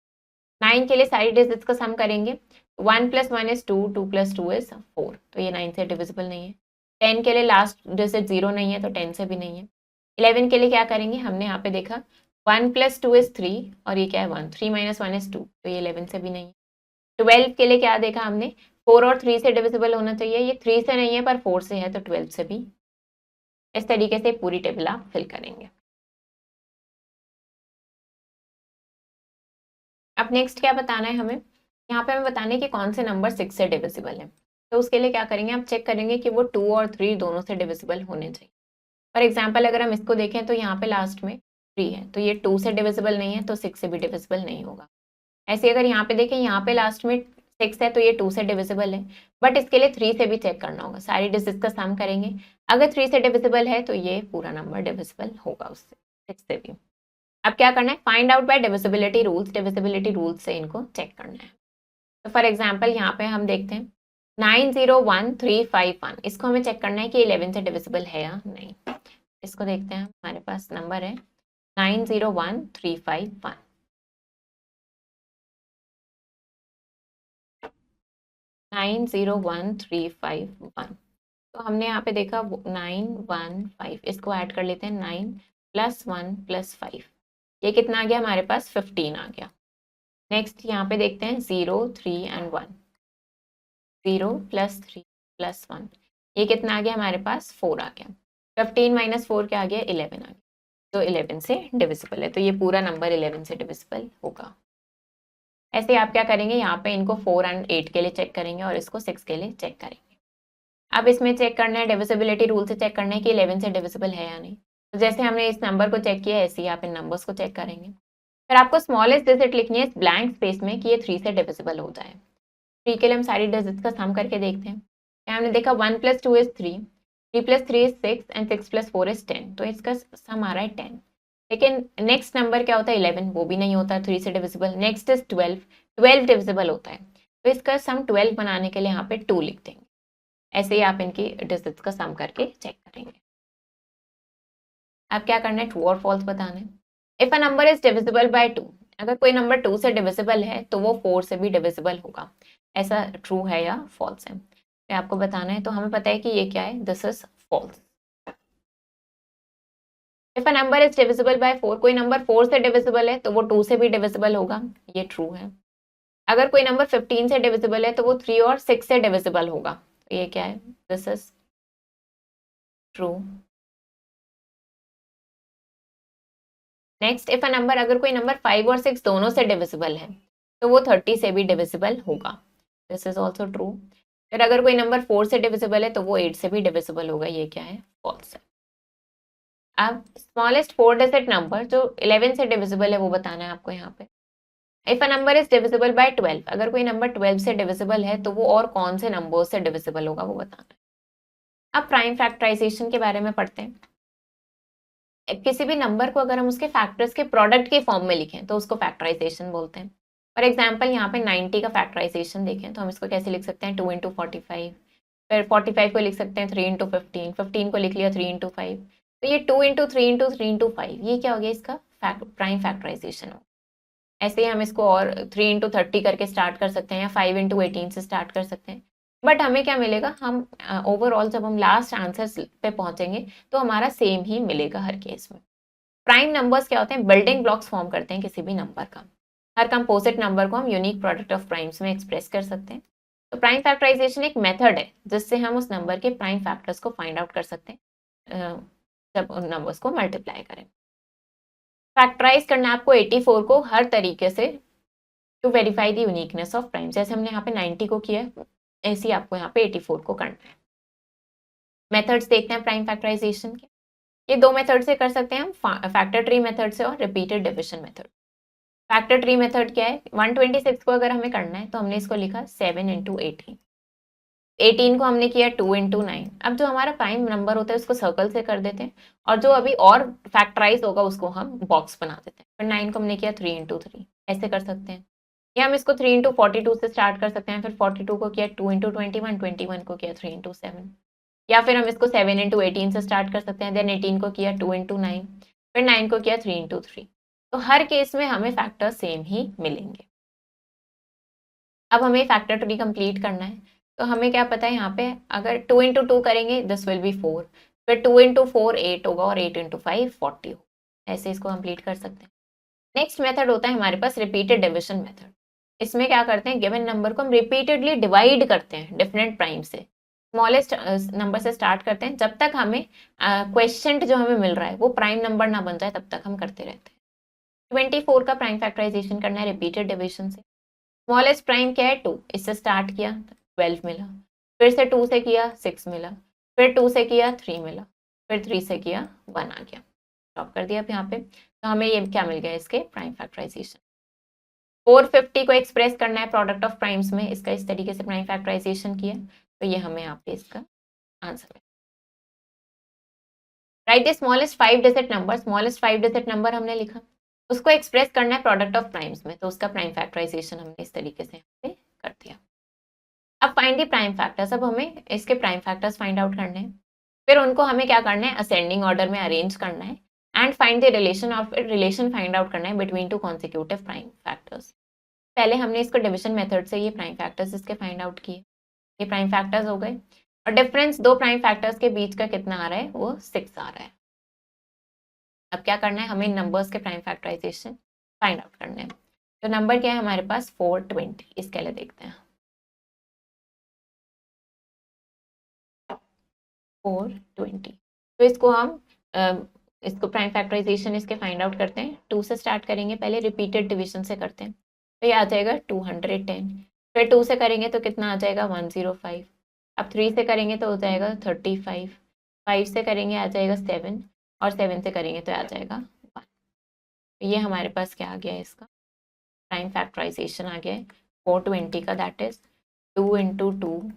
9 के लिए सारी डिजिट्स का सम करेंगे, 1 + 1 इज 2, 2 + 2 इज 4, तो ये 9 से डिविजिबल नहीं है। 10 के लिए लास्ट डिजिट 0 नहीं है तो 10 से भी नहीं है। 11 के लिए क्या करेंगे, हमने यहाँ पे देखा 1 + 2 इज 3 और ये क्या है 1, 3 - 1 इज 2, तो ये 11 से भी नहीं है। 12 के लिए क्या देखा हमने, 4 और 3 से डिविजिबल होना चाहिए, ये 3 से नहीं है पर 4 से है तो 12 से भी। इस तरीके से पूरी टेबल आप फिल करेंगे। अब नेक्स्ट क्या बताना है हमें, यहाँ पे हमें बताना है कि कौन से नंबर 6 से डिविजिबल है। तो उसके लिए क्या करेंगे, आप चेक करेंगे कि वो 2 और 3 दोनों से डिविजिबल होने चाहिए। फॉर एग्जाम्पल अगर हम इसको देखें तो यहाँ पे लास्ट में 3 है तो ये 2 से डिविजिबल नहीं है तो 6 से भी डिविजिबल नहीं होगा। ऐसे अगर यहाँ पे देखें, यहाँ पे लास्ट में 6 है तो ये 2 से डिविजिबल है, बट इसके लिए 3 से भी चेक करना होगा, सारी डिजिट्स का सम करेंगे, अगर 3 से डिविजिबल है तो ये पूरा नंबर डिविजिबल होगा उससे, 6 से भी। अब क्या करना है, find out by divisibility rules, divisibility rules से इनको चेक करना है। तो फॉर एग्जाम्पल यहाँ पे हम देखते हैं 901351, इसको हमें चेक करना है कि 11 से डिविजिबल है या नहीं। इसको देखते हैं, हमारे पास नंबर है 901351। 901351। तो हमने यहाँ पे देखा 915, इसको ऐड कर लेते हैं 9 + 1 + 5, ये कितना आ गया हमारे पास 15 आ गया। नेक्स्ट यहाँ पे देखते हैं 0 3 एंड 1, 0 + 3 + 1, ये कितना आ गया हमारे पास 4 आ गया। 15 - 4 क्या आ गया 11 आ गया, तो 11 से डिविजिबल है, तो ये पूरा नंबर 11 से डिविजिबल होगा। ऐसे आप क्या करेंगे, यहाँ पे इनको 4 एंड 8 के लिए चेक करेंगे और इसको 6 के लिए चेक करेंगे। अब इसमें चेक करना है, डिविजिबिलिटी रूल से चेक करना है कि 11 से डिविजिबल है या नहीं। तो जैसे हमने इस नंबर को चेक किया ऐसे ही आप इन नंबर्स को चेक करेंगे। फिर आपको स्मॉलेस्ट डिजिट लिखनी है इस ब्लैंक स्पेस में कि ये 3 से डिविजिबल हो जाए। 3 के लिए हम सारी डिजिट्स का सम करके देखते हैं। यहाँ हमने देखा 1 + 2 = 3, 3 + 3 = 6 एंड 6 + 4 = 10, तो इसका सम आ रहा है 10। लेकिन नेक्स्ट नंबर क्या होता है 11, वो भी नहीं होता 3 से डिविजिबल। नेक्स्ट इज 12, 12 डिविजिबल होता है, तो इसका सम 12 बनाने के लिए यहाँ पे 2 लिख देंगे। ऐसे ही आप इनकी डिजिट्स का सम करके चेक करेंगे। अब क्या करना है, ट्रू और फॉल्स बताना है। If a number is divisible bye 2, अगर कोई नंबर 2 से डिविजिबल है तो वो 4 से भी डिविजिबल होगा, ऐसा ट्रू है या फॉल्स है, ये आपको बताना है। तो हमें पता है कि ये क्या है, this is false. If a number is divisible by 4, कोई नंबर 4 से डिविजिबल है तो वो 2 से भी डिविजिबल होगा, ये ट्रू है। अगर कोई नंबर 15 से डिविजिबल है तो वो 3 और 6 से डिविजिबल होगा, तो ये क्या है, this is true. Next, if a number, अगर कोई नंबर 5 और 6 दोनों से डिविजिबल है तो वो 30 से भी डिविजिबल होगा, दिस इज ऑल्सो ट्रू। फिर अगर कोई नंबर 4 से डिविजिबल है तो वो 8 से भी डिविजिबल होगा, ये क्या है, फॉल्स है। अब स्मॉलेस्ट 4 डिजिट नंबर जो 11 से डिविजिबल है वो बताना है आपको यहाँ पे। If a number is divisible bye 12, अगर कोई नंबर 12 से डिविजिबल है तो वो और कौन से नंबर से डिविजिबल होगा वो बताना है। अब प्राइम फैक्टराइजेशन के बारे में पढ़ते हैं। किसी भी नंबर को अगर हम उसके फैक्टर्स के प्रोडक्ट के फॉर्म में लिखें तो उसको फैक्टराइजेशन बोलते हैं। फॉर एग्जाम्पल यहाँ पे 90 का फैक्टराइजेशन देखें तो हम इसको कैसे लिख सकते हैं, 2 × 45, फिर 45 को लिख सकते हैं 3 × 15, 15 को लिख लिया 3 × 5, तो ये 2 × 3 × 3 × 5, ये क्या हो गया, इसका प्राइम फैक्टराइजेशन हो। ऐसे ही हम इसको और 3 × 30 करके स्टार्ट कर सकते हैं या 5 × 18 से स्टार्ट कर सकते हैं। बट हमें क्या मिलेगा, हम ओवरऑल जब हम लास्ट आंसर पे पहुंचेंगे तो हमारा सेम ही मिलेगा हर केस में। प्राइम नंबर्स क्या होते हैं, बिल्डिंग ब्लॉक्स फॉर्म करते हैं किसी भी नंबर का। हर कंपोजिट नंबर को हम यूनिक प्रोडक्ट ऑफ प्राइम्स में एक्सप्रेस कर सकते हैं। तो प्राइम फैक्टराइजेशन एक मेथड है जिससे हम उस नंबर के प्राइम फैक्टर्स को फाइंड आउट कर सकते हैं जब उन नंबर्स को मल्टीप्लाई करें। फैक्टराइज करना आपको 84 को हर तरीके से to verify the uniqueness of prime, जैसे हमने यहाँ पे 90 को किया है ऐसे ही आपको यहाँ पे 84 को करना है। मेथड्स देखते हैं प्राइम फैक्टराइजेशन के। ये दो मेथड से कर सकते हैं हम, फैक्टर ट्री मेथड से और repeated division method. Factor tree method क्या है, 126 को अगर हमें करना है तो हमने इसको लिखा 7 × 18, 18 को हमने किया 2 × 9। अब जो हमारा प्राइम नंबर होता है उसको सर्कल से कर देते हैं और जो अभी और फैक्टराइज होगा उसको हम बॉक्स बना देते हैं। फिर 9 को हमने किया 3 × 3, ऐसे कर सकते हैं। या हम इसको 3 × 42 से स्टार्ट कर सकते हैं, फिर 42 को किया 2 × 21, 21 को किया 3 × 7। या फिर हम इसको 7 × 18 से स्टार्ट कर सकते हैं, देन 18 को किया 2 × 9, फिर 9 को किया 3 × 3। तो हर केस में हमें फैक्टर सेम ही मिलेंगे। अब हमें फैक्टर ट्री कंप्लीट करना है, तो हमें क्या पता है यहाँ पे, अगर 2 × 2 करेंगे दिस विल बी 4, फिर 2 × 4 8 होगा और 8 × 5 40 होगा। ऐसे इसको कंप्लीट कर सकते हैं। नेक्स्ट मेथड होता है हमारे पास रिपीटेड डिविजन मेथड। इसमें क्या करते हैं, गिवन नंबर को हम रिपीटेडली डिवाइड करते हैं डिफरेंट प्राइम से। स्मॉलेस्ट नंबर से स्टार्ट करते हैं, जब तक हमें क्वेश्चन जो हमें मिल रहा है वो प्राइम नंबर ना बन जाए तब तक हम करते रहते हैं। 24 का प्राइम फैक्टराइजेशन करना है रिपीटेड डिविजन से। स्मॉलेस्ट प्राइम क्या है 2, इससे स्टार्ट किया 12 मिला, फिर से 2 से किया 6 मिला, फिर 2 से किया 3 मिला, फिर 3 से किया 1 आ गया। स्टॉप कर दिया अब यहाँ पे, तो हमें ये क्या मिल गया, इसके प्राइम फैक्टराइजेशन। 450 को एक्सप्रेस करना है प्रोडक्ट ऑफ प्राइम्स में, इसका इस तरीके से प्राइम फैक्टराइजेशन किया, तो ये हमें यहाँ पे इसका आंसर है। Right the smallest 5 digit number, smallest 5 digit number हमने लिखा, उसको एक्सप्रेस करना है प्रोडक्ट ऑफ प्राइम्स में, तो उसका प्राइम फैक्टराइजेशन हमने इस तरीके से यहाँ पे कर दिया। अब फाइंड द प्राइम फैक्टर्स, अब हमें इसके प्राइम फैक्टर्स फाइंड आउट करने हैं। फिर उनको हमें क्या करना है, असेंडिंग ऑर्डर में अरेंज करना है एंड फाइंड द रिलेशन, और फिर रिलेशन फाइंड आउट करना है between two consecutive prime factors. पहले हमने इसको डिविजन मेथड से ये प्राइम फैक्टर्स इसके फाइंड आउट किए, ये प्राइम फैक्टर्स हो गए, और डिफरेंस दो प्राइम फैक्टर्स के बीच का कितना आ रहा है, वो 6 आ रहा है। अब क्या करना है, हमें नंबर्स के प्राइम फैक्टराइजेशन फाइंड आउट करने हैं। तो नंबर क्या है हमारे पास 420, इसके लिए देखते हैं 420। तो इसको हम इसको प्राइम फैक्टराइजेशन इसके फाइंड आउट करते हैं। 2 से स्टार्ट करेंगे, पहले रिपीटेड डिवीजन से करते हैं। तो ये आ जाएगा 210, फिर 2 से करेंगे तो कितना आ जाएगा 105, अब 3 से करेंगे तो हो जाएगा 35, 5 से करेंगे आ जाएगा 7, और 7 से करेंगे तो आ जाएगा 1। ये हमारे पास क्या आ गया है, इसका प्राइम फैक्टराइजेशन आ गया है 420 का, that is 2 into 2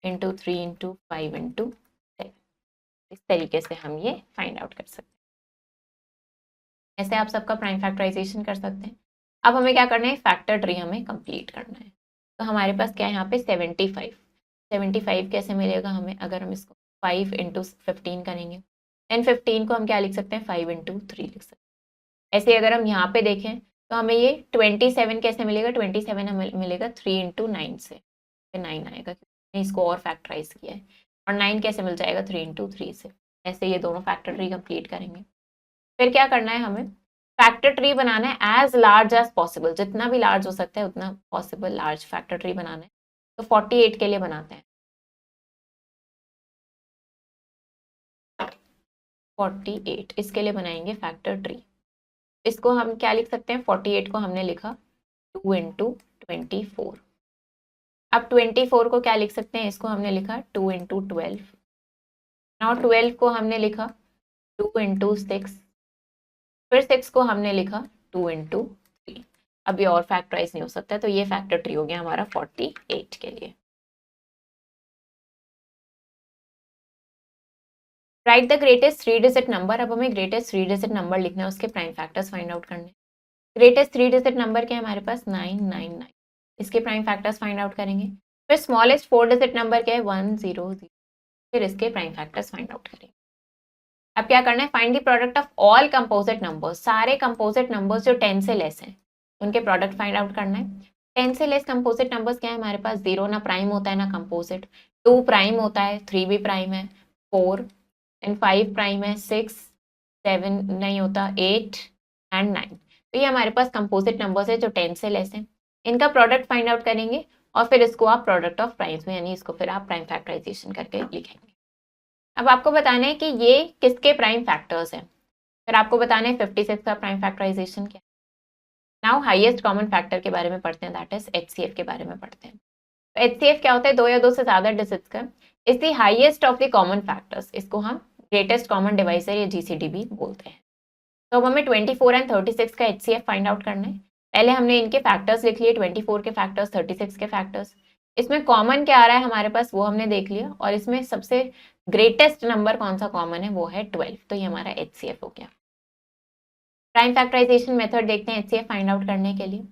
into 3 into 5 into 7। इस तरीके से हम ये फाइंड आउट कर सकते हैं। ऐसे आप सबका प्राइम फैक्टराइजेशन कर सकते हैं। अब हमें क्या करना है, फैक्टर ट्री हमें कंप्लीट करना है। तो हमारे पास क्या है यहाँ पे 75, 75 कैसे मिलेगा हमें, अगर हम इसको 5 इंटू 15 करेंगे, देन 15 को हम क्या लिख सकते हैं, 5 इंटू 3 लिख सकते हैं। ऐसे अगर हम यहाँ पे देखें तो हमें ये 27 कैसे मिलेगा, 27 हमें मिलेगा 3 इंटू 9 से, फिर 9 आएगा क्योंकि इसको और फैक्टराइज किया है। और 9 कैसे मिल जाएगा, 3 इंटू 3 से। ऐसे ये दोनों फैक्टर ट्री कंप्लीट करेंगे। फिर क्या करना है, हमें फैक्टर ट्री बनाना है एज लार्ज एज पॉसिबल, जितना भी लार्ज हो सकता है उतना पॉसिबल लार्ज फैक्टर ट्री बनाना है। तो 48 के लिए बनाते हैं, 48 इसके लिए बनाएंगे फैक्टर ट्री। इसको हम क्या लिख सकते हैं, 48 को हमने लिखा 2 इंटू 24। अब 24 को क्या लिख सकते हैं, इसको हमने लिखा 2 इंटू 12। नाउ 12 को हमने लिखा 2 इंटू 6, फिर 6 को हमने लिखा 2 इंटू 3। अभी और फैक्टराइज नहीं हो सकता, तो ये फैक्टर ट्री हो गया हमारा 48 के लिए। Right the greatest 3 digit number. अब हमें ग्रेटेस्ट 3 डिजिट नंबर लिखना है, उसके प्राइम फैक्टर्स फाइंड आउट करने। ग्रेटेस्ट 3 डिजिट नंबर क्या है हमारे पास, 999, इसके प्राइम फैक्टर्स फाइंड आउट करेंगे। फिर स्मॉलेस्ट 4 डिजिट नंबर क्या है, 100, फिर इसके प्राइम फैक्टर्स फाइंड आउट करेंगे। अब क्या करना है, find the product of all composite numbers, सारे कंपोजिट नंबर्स जो 10 से लेस हैं उनके प्रोडक्ट फाइंड आउट करना है। 10 से लेस कंपोजिट नंबर्स क्या है हमारे पास, 0 ना प्राइम होता है ना कंपोजिट, 2 प्राइम होता है, 3 भी प्राइम है, 4 एंड 5 प्राइम है, 6 7 नहीं होता, 8 एंड 9। तो ये हमारे पास कंपोजिट नंबर्स है जो 10 से लेस हैं। इनका प्रोडक्ट फाइंड आउट करेंगे और फिर इसको आप प्रोडक्ट ऑफ प्राइम्स में, यानी इसको फिर आप प्राइम फैक्टराइजेशन करके लिखेंगे। अब आपको बताना है कि ये किसके प्राइम फैक्टर्स हैं। फिर आपको बताना है 56 का प्राइम फैक्टराइजेशन क्या है। नाउ हाईएस्ट कॉमन फैक्टर के बारे में पढ़ते हैं, दैट इज एचसीएफ के बारे में पढ़ते हैं। तो एचसीएफ क्या होता है, 2 या 2 से ज्यादा डिजिट्स का is the highest of the common factors. इसको हम ग्रेटेस्ट कॉमन डिवाइजर या जीसीडी भी बोलते हैं। तो अब हमें 24 एंड 36 का एचसीएफ फाइंड आउट करना है। पहले हमने इनके फैक्टर्स लिख लिए, 24 के फैक्टर्स, 36 के फैक्टर्स। इसमें कॉमन क्या आ रहा है हमारे पास वो हमने देख लिया, और इसमें सबसे ग्रेटेस्ट नंबर कौन सा कॉमन है, वो है 12। तो ये हमारा एचसीएफ हो गया। प्राइम फैक्टराइजेशन मेथड देखते हैं एचसीएफ फाइंड आउट करने के लिए।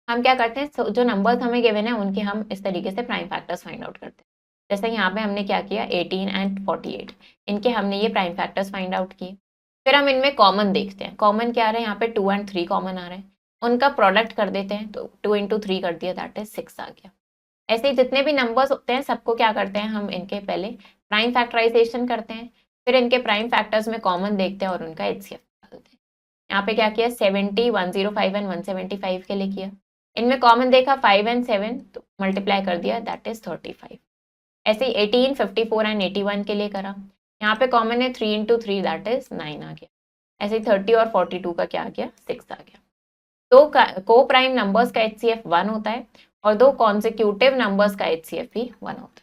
हम क्या करते हैं, जो नंबर्स हमें गिवन है उनके हम इस तरीके से प्राइम फैक्टर्स फाइंड आउट करते हैं। जैसे यहाँ पे हमने क्या किया, 18 एंड 48, इनके हमने ये प्राइम फैक्टर्स फाइंड आउट किए। फिर हम इनमें कॉमन देखते हैं, कॉमन क्या आ रहा है, यहाँ पे 2 एंड 3 कॉमन आ रहे हैं, उनका प्रोडक्ट कर देते हैं। तो 2 इंटू 3 कर दिया, दैट इज 6 आ गया। ऐसे ही जितने भी नंबर्स होते हैं सबको क्या करते हैं, हम इनके पहले प्राइम फैक्टराइजेशन करते हैं, फिर इनके प्राइम फैक्टर्स में कॉमन देखते हैं और उनका एचसीएफ निकालते हैं। यहाँ पे क्या किया, 70, 105 एंड 175 के लिए किया। इनमें कॉमन देखा 5 एंड 7, तो मल्टीप्लाई कर दिया, दैट इज 35। ऐसे ही 18, 54 एंड 81 के लिए करा। यहाँ पे कॉमन है 3 इंटू 3, दैट इज 9 आ गया। ऐसे ही 30 और 42 का क्या आ गया, 6 आ गया। दो को प्राइम नंबर्स का एचसीएफ 1 होता है और दो कॉन्सिक्यूटिव नंबर्स का एचसीएफ भी 1 होता है।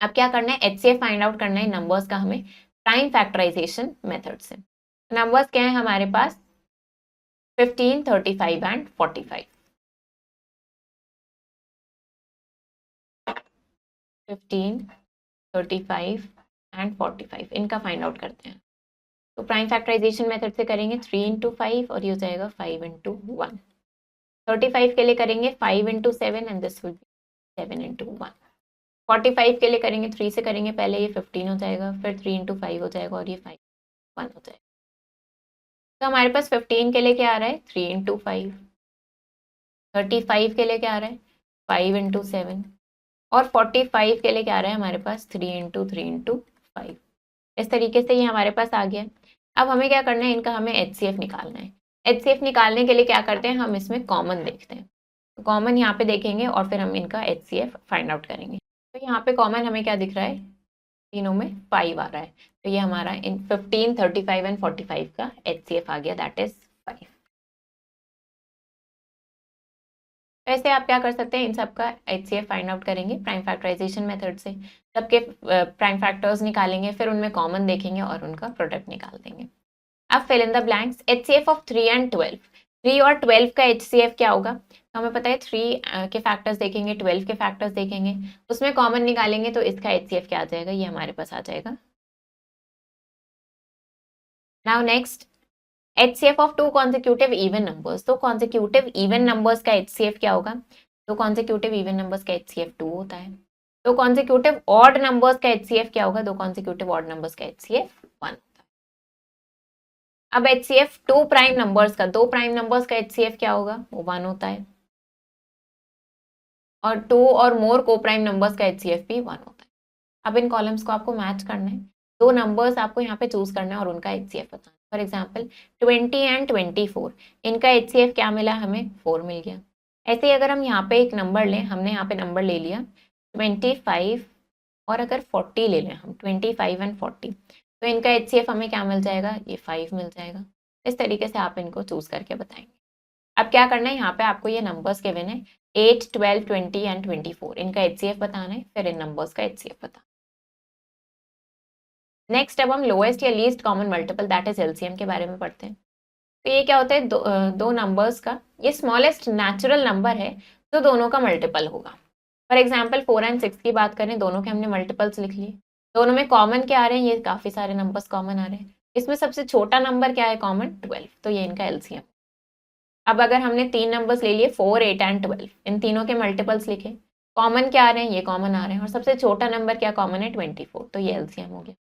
अब क्या करना है, एचसीएफ फाइंड आउट करना है नंबर्स का हमें प्राइम फैक्टराइजेशन मेथड से। नंबर्स क्या है हमारे पास, 15, 35 एंड 45। 15, 35 एंड 45 इनका फाइंड आउट करते हैं। तो प्राइम फैक्टराइजेशन मेथड से करेंगे 3 इंटू 5 और ये हो जाएगा 5 इंटू 1। 35 के लिए करेंगे 5 into 7 and this will be 7 into 1। 45 के लिए करेंगे 3 से करेंगे, पहले ये 15 हो जाएगा, फिर 3 इंटू 5 हो जाएगा और ये 5 1 हो जाएगा। तो हमारे पास 15 के लिए क्या आ रहा है, 3 इंटू 5, 35 के लिए क्या आ रहा है 5 इंटू 7, और 45 के लिए क्या आ रहा है हमारे पास 3 इंटू 3 इंटू 5। इस तरीके से ये हमारे पास आ गया। अब हमें क्या करना है, इनका हमें HCF निकालना है। HCF निकालने के लिए क्या करते हैं, हम इसमें कॉमन देखते हैं। तो कॉमन यहाँ पे देखेंगे और फिर हम इनका HCF फाइंड आउट करेंगे। तो यहाँ पे कॉमन हमें क्या दिख रहा है, तीनों में 5 आ रहा है। तो ये हमारा इन 15, 35 एंड 45 का HCF आ गया, दैट इज 5। ऐसे आप क्या कर सकते हैं, इन सब का HCF फाइंड आउट करेंगे प्राइम फैक्टराइजेशन मेथड से। सबके प्राइम फैक्टर्स निकालेंगे, फिर उनमें कॉमन देखेंगे और उनका प्रोडक्ट निकाल देंगे। अब fill in the blanks. HCF of 3 and 12, 3 और 12 का HCF क्या होगा, तो हमें पता है 3 के फैक्टर्स देखेंगे, 12 के फैक्टर्स देखेंगे, उसमें कॉमन निकालेंगे तो इसका HCF क्या आ जाएगा, ये हमारे पास आ जाएगा। Now next, HCF of 2 consecutive even numbers. तो कॉन्जिक्यूटिव इवन नंबर्स का HCF क्या होगा, तो कॉन्जिक्यूटिव इवन नंबर्स का HCF 2 होता है। तो कॉन्जिक्यूटिव ऑड नंबर्स का HCF क्या होगा, तो कॉन्जिक्यूटिव ऑड नंबर्स का HCF 1 होता है। अब HCF 2 प्राइम नंबर्स का, 2 प्राइम नंबर्स का HCF क्या होगा, वो 1 होता है। और 2 और मोर को प्राइम नंबर्स का HCF भी 1 होता है। अब इन कॉलम्स को आपको मैच करना है, 2 नंबर्स आपको यहाँ पे चूज करना है और उनका HCF बताना है। फॉर एग्जाम्पल 20 एंड 24, इनका HCF क्या मिला हमें, 4 मिल गया। ऐसे ही अगर हम यहाँ पे एक नंबर लें, हमने यहाँ पे नंबर ले लिया 25 और अगर 40 ले लें हम, 25 एंड 40, तो इनका HCF हमें क्या मिल जाएगा, ये 5 मिल जाएगा। इस तरीके से आप इनको चूज करके बताएंगे। अब क्या करना है, यहाँ पे आपको ये नंबर्स गिवन है 8, 12, 20 एंड 24, इनका HCF बताना है, फिर इन नंबर्स का HCF बताना। नेक्स्ट अब हम लोएस्ट या least common multiple that is LCM के बारे में पढ़ते हैं। तो ये क्या होता है, दो नंबर्स का ये स्मॉलेस्ट नेचुरल नंबर है तो दोनों का मल्टीपल होगा। फॉर एग्जाम्पल 4 एंड 6 की बात करें, दोनों के हमने मल्टीपल्स लिख लिए। दोनों में कॉमन क्या आ रहे हैं, ये काफी सारे नंबर्स कॉमन आ रहे हैं। इसमें सबसे छोटा नंबर क्या है, कॉमन 12, तो ये इनका LCM। अब अगर हमने 3 नंबर्स ले लिए 4, 8 एंड 12, इन तीनों के मल्टीपल्स लिखे, कॉमन क्या आ रहे हैं, ये कॉमन आ रहे हैं, और सबसे छोटा नंबर क्या कॉमन है, 24, तो ये LCM हो गया।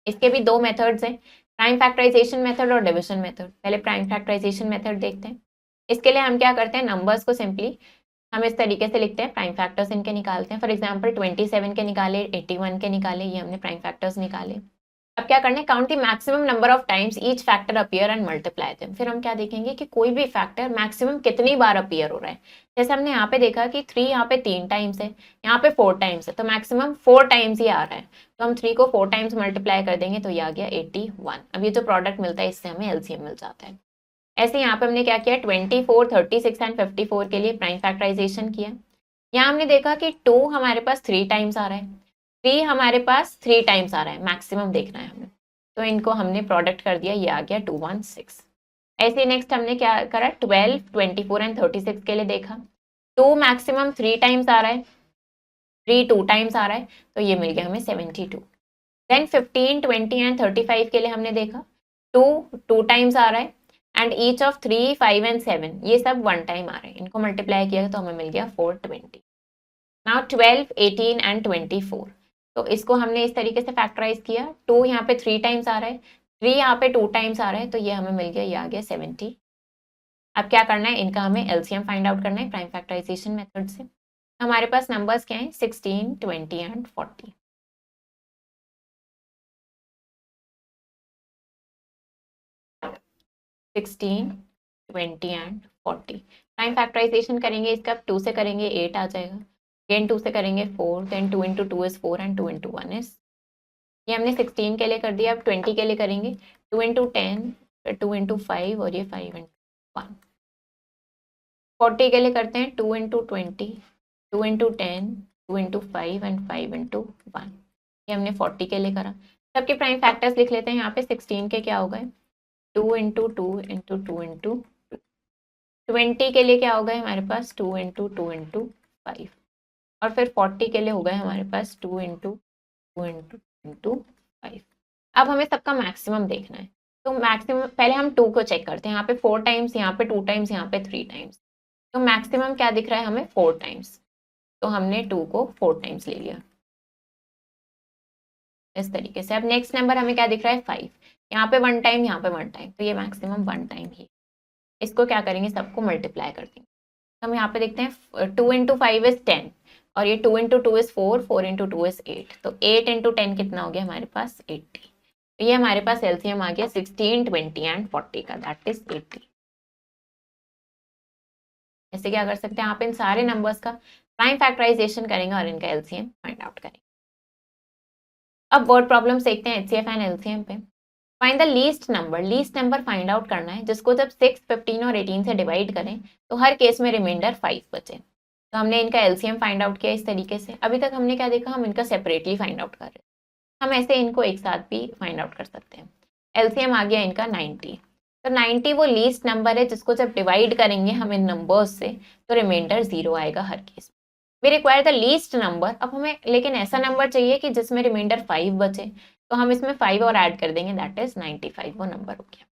इसके भी 2 मेथड्स हैं, प्राइम फैक्टराइजेशन मेथड और डिविजन मेथड। पहले प्राइम फैक्टराइजेशन मेथड देखते हैं। इसके लिए हम क्या करते हैं, नंबर्स को सिंपली हम इस तरीके से लिखते हैं, प्राइम फैक्टर्स इनके निकालते हैं। फॉर एग्जांपल 27 के निकाले, 81 के निकाले, ये हमने प्राइम फैक्टर्स निकाले। अब क्या करना है, count the maximum number of times each factor appear and multiply them. फिर हम क्या देखेंगे कि कोई भी फैक्टर मैक्सिमम कितनी बार अपीयर हो रहा है। जैसे हमने यहाँ पे देखा कि 3 यहाँ पे 3 टाइम्स है, यहाँ पे 4 टाइम्स है, तो मैक्सिमम 4 टाइम्स ही आ रहा है। तो हम 3 को 4 टाइम्स मल्टीप्लाई कर देंगे तो ये आ गया 81। अब ये जो प्रोडक्ट मिलता है इससे हमें LCM मिल जाता है। ऐसे यहाँ पे हमने क्या किया, 24, 36 एंड 54 के लिए प्राइम फैक्टराइजेशन किया। यहाँ हमने देखा कि 2 हमारे पास 3 टाइम्स आ रहा है, 3 हमारे पास 3 टाइम्स आ रहा है, मैक्सिमम देखना है हमें, तो इनको हमने प्रोडक्ट कर दिया, ये आ गया 216। ऐसे नेक्स्ट हमने क्या करा, 12, 24 एंड 36 के लिए देखा, 2 मैक्सिमम 3 टाइम्स आ रहा है, 3 2 टाइम्स आ रहा है, तो ये मिल गया हमें 72। देन 15, 20 एंड 35 के लिए हमने देखा, 2 2 टाइम्स आ रहा है, एंड ईच ऑफ 3, 5 एंड 7 ये सब 1 टाइम आ रहे हैं, इनको मल्टीप्लाई किया तो हमें मिल गया 420। नाउ 12, 18 एंड 24, तो इसको हमने इस तरीके से फैक्टराइज किया, 2 यहाँ पे 3 टाइम्स आ रहा है, 3 यहाँ पे 2 टाइम्स आ रहा है, तो ये हमें मिल गया, ये आ गया 70। अब क्या करना है, इनका हमें LCM फाइंड आउट करना है प्राइम फैक्टराइजेशन मेथड से। हमारे पास नंबर्स क्या हैं, 16, 20 and 40। Sixteen, 20 and 40 prime factorisation करेंगे, इसका 2 से करेंगे 8 आ जाएगा, अगेन 2 से करेंगे 4, then 2 into 2 is 4 and 2 into 1 is, ये हमने 16 के लिए कर दिया। अब 20 के लिए करेंगे 2 इंटू 10, फिर 2 इंटू 5 और ये 5 इंटू 1। 40 के लिए करते हैं 2 into 20, 2 into 10, 2 into 5 and 5 into 1, ये हमने 40 के लिए करा। सबके प्राइम फैक्टर्स लिख लेते हैं, यहाँ पे 16 के क्या हो गए, 2 इंटू 2 इंटू 2 इंटू 20 के लिए क्या हो गए हमारे पास, 2 इंटू 2 इंटू 5, और फिर 40 के लिए हो गए हमारे पास 2 इंटू 2 इंटू इंटू 5। अब हमें सबका मैक्सिमम देखना है, तो मैक्सिमम पहले हम 2 को चेक करते हैं, यहाँ पे 4 टाइम्स, यहाँ पे 2 टाइम्स, यहाँ पे 3 टाइम्स, तो मैक्सिमम क्या दिख रहा है हमें, 4 टाइम्स, तो हमने 2 को 4 टाइम्स ले लिया इस तरीके से। अब नेक्स्ट नंबर हमें क्या दिख रहा है, 5, यहाँ पे 1 टाइम, यहाँ पे 1 टाइम, तो ये मैक्सिमम 1 टाइम ही। इसको क्या करेंगे, सबको मल्टीप्लाई कर देंगे, हम यहाँ पे देखते हैं 2 इंटू 5 इज 10 और ये 2 इंटू 2 इज 4, 4 इंटू 2 इज 8, तो 8 इंटू 10 कितना हो गया हमारे पास 80। तो ये हमारे पास एलसीएम आ गया 16, 20 एंड 40 का, दैट इज 80। ऐसे क्या कर सकते हैं, आप इन सारे नंबर्स का प्राइम फैक्टराइजेशन करेंगे और इनका एलसीएम फाइंड आउट करेंगे। अब वर्ड प्रॉब्लम देखते हैं एचसीएफ एंड एलसीएम पे। Find the least number find out करना है जिसको जब 6, 15 और 18 से डिवाइड करें तो हर केस में रिमाइंडर 5 बचे। तो हमने इनका एलसीएम फाइंड आउट किया इस तरीके से। अभी तक हमने क्या देखा, हम इनका सेपरेटली फाइंड आउट कर रहे हैं, हम ऐसे इनको एक साथ भी फाइंड आउट कर सकते हैं। एलसीएम आ गया इनका 90। तो 90 वो लीस्ट नंबर है जिसको जब डिवाइड करेंगे हम इन नंबर्स से तो रिमाइंडर 0 आएगा हर केस में। We require the least number. अब हमें लेकिन ऐसा नंबर चाहिए कि जिसमें रिमाइंडर 5 बचे, तो हम इसमें 5 और ऐड कर देंगे, दैट इज 95 वो नंबर हो गया।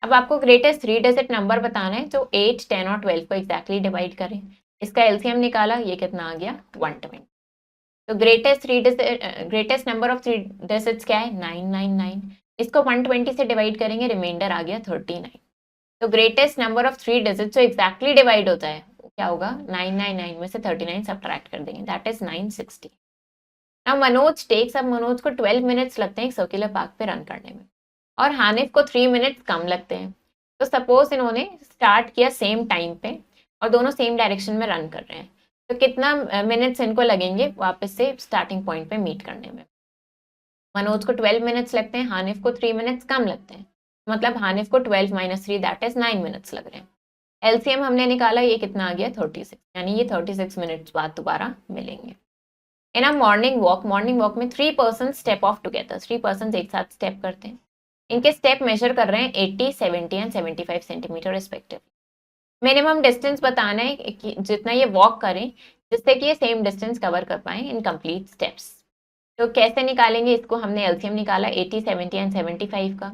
अब आपको ग्रेटेस्ट 3 डिजिट नंबर बताना है जो 8, 10 और 12 को एग्जैक्टली डिवाइड करें। इसका एलसीएम निकाला, ये कितना आ गया 120। तो ग्रेटेस्ट नंबर ऑफ 3 डिजिट्स क्या है 999। इसको 120 से डिवाइड करेंगे, रिमाइंडर आ गया 39। तो ग्रेटेस्ट नंबर ऑफ 3 डिजिट्स जो एग्जैक्टली डिवाइड होता है क्या होगा, 999 में से 39 सब्ट्रैक्ट कर देंगे, दैट इज 960। अब मनोज टेक्स, अब मनोज को 12 मिनट्स लगते हैं एक सर्कुलर पार्क पे रन करने में और हानिफ को 3 मिनट्स कम लगते हैं। तो सपोज इन्होंने स्टार्ट किया सेम टाइम पे और दोनों सेम डायरेक्शन में रन कर रहे हैं, तो कितना मिनट्स इनको लगेंगे वापस से स्टार्टिंग पॉइंट पे मीट करने में। मनोज को 12 मिनट्स लगते हैं, हानिफ को 3 मिनट्स कम लगते हैं, मतलब हानिफ को 12 - 3 दैट इज 9 मिनट्स लग रहे हैं। एलसीएम हमने निकाला, ये कितना आ गया 36, यानी ये 36 मिनट्स बाद दोबारा मिलेंगे। इन अ मॉर्निंग वॉक में 3 person step of together, 3 person एक साथ स्टेप करते हैं। इनके स्टेप मेजर कर रहे हैं 80, 70 and 75 centimetre respective. Minimum distance बताना है कि जितना ये वॉक करें जिससे कि ये सेम डिस्टेंस कवर कर पाए इन कंप्लीट स्टेप्स। तो कैसे निकालेंगे इसको, हमने एलसीएम निकाला 80, 70 एंड 75 का,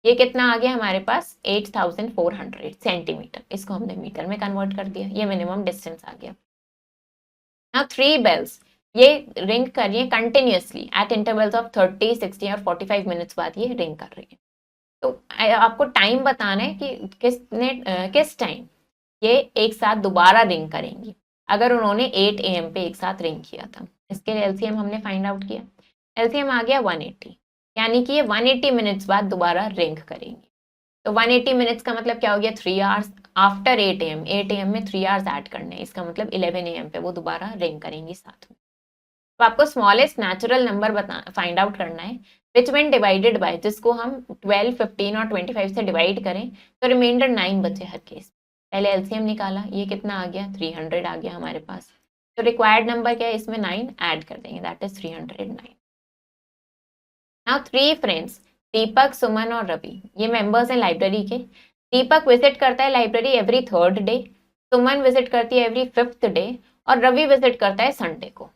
ये कितना आ गया हमारे पास 8400 सेंटीमीटर। इसको हमने मीटर में कन्वर्ट कर दिया, ये मिनिमम डिस्टेंस आ गया। नाउ 3 बेल्स, ये रिंग कर रही है कंटिन्यूसली एट इंटरवल्स ऑफ 30, 60 और 45 मिनट्स बाद ये रिंग कर रही है। तो आपको टाइम बताना है कि किस टाइम ये एक साथ दोबारा रिंग करेंगी अगर उन्होंने 8 AM पे एक साथ रिंग किया था। इसके लिए एलसीएम हमने फाइंड आउट किया, एलसीएम आ गया 180, यानी कि ये 180 मिनट्स बाद दोबारा रिंग करेंगी। तो 180 मिनट्स का मतलब क्या हो गया 3 आवर्स आफ्टर 8 AM। 8 AM में 3 आवर्स ऐड करने हैं, इसका मतलब 11 AM पे वो दोबारा रिंग करेंगी साथ में। तो आपको smallest natural number find out करना है विच व्हेन डिवाइडेड बाय, जिसको हम 12, 15 और 25 से डिवाइड करें तो रिमाइंडर 9 बचे हर केस। पहले एलसीएम निकाला, ये कितना आ गया 300 आ गया हमारे पास। तो रिक्वायर्ड नंबर क्या है, इसमें 9 ऐड कर देंगे, दैट इज 309। नाउ 3 फ्रेंड्स दीपक, सुमन और रवि, ये मेंबर्स हैं लाइब्रेरी के। दीपक विजिट करता है लाइब्रेरी एवरी 3rd डे, सुमन विजिट करती है एवरी 5th डे और रवि विजिट करता है संडे को।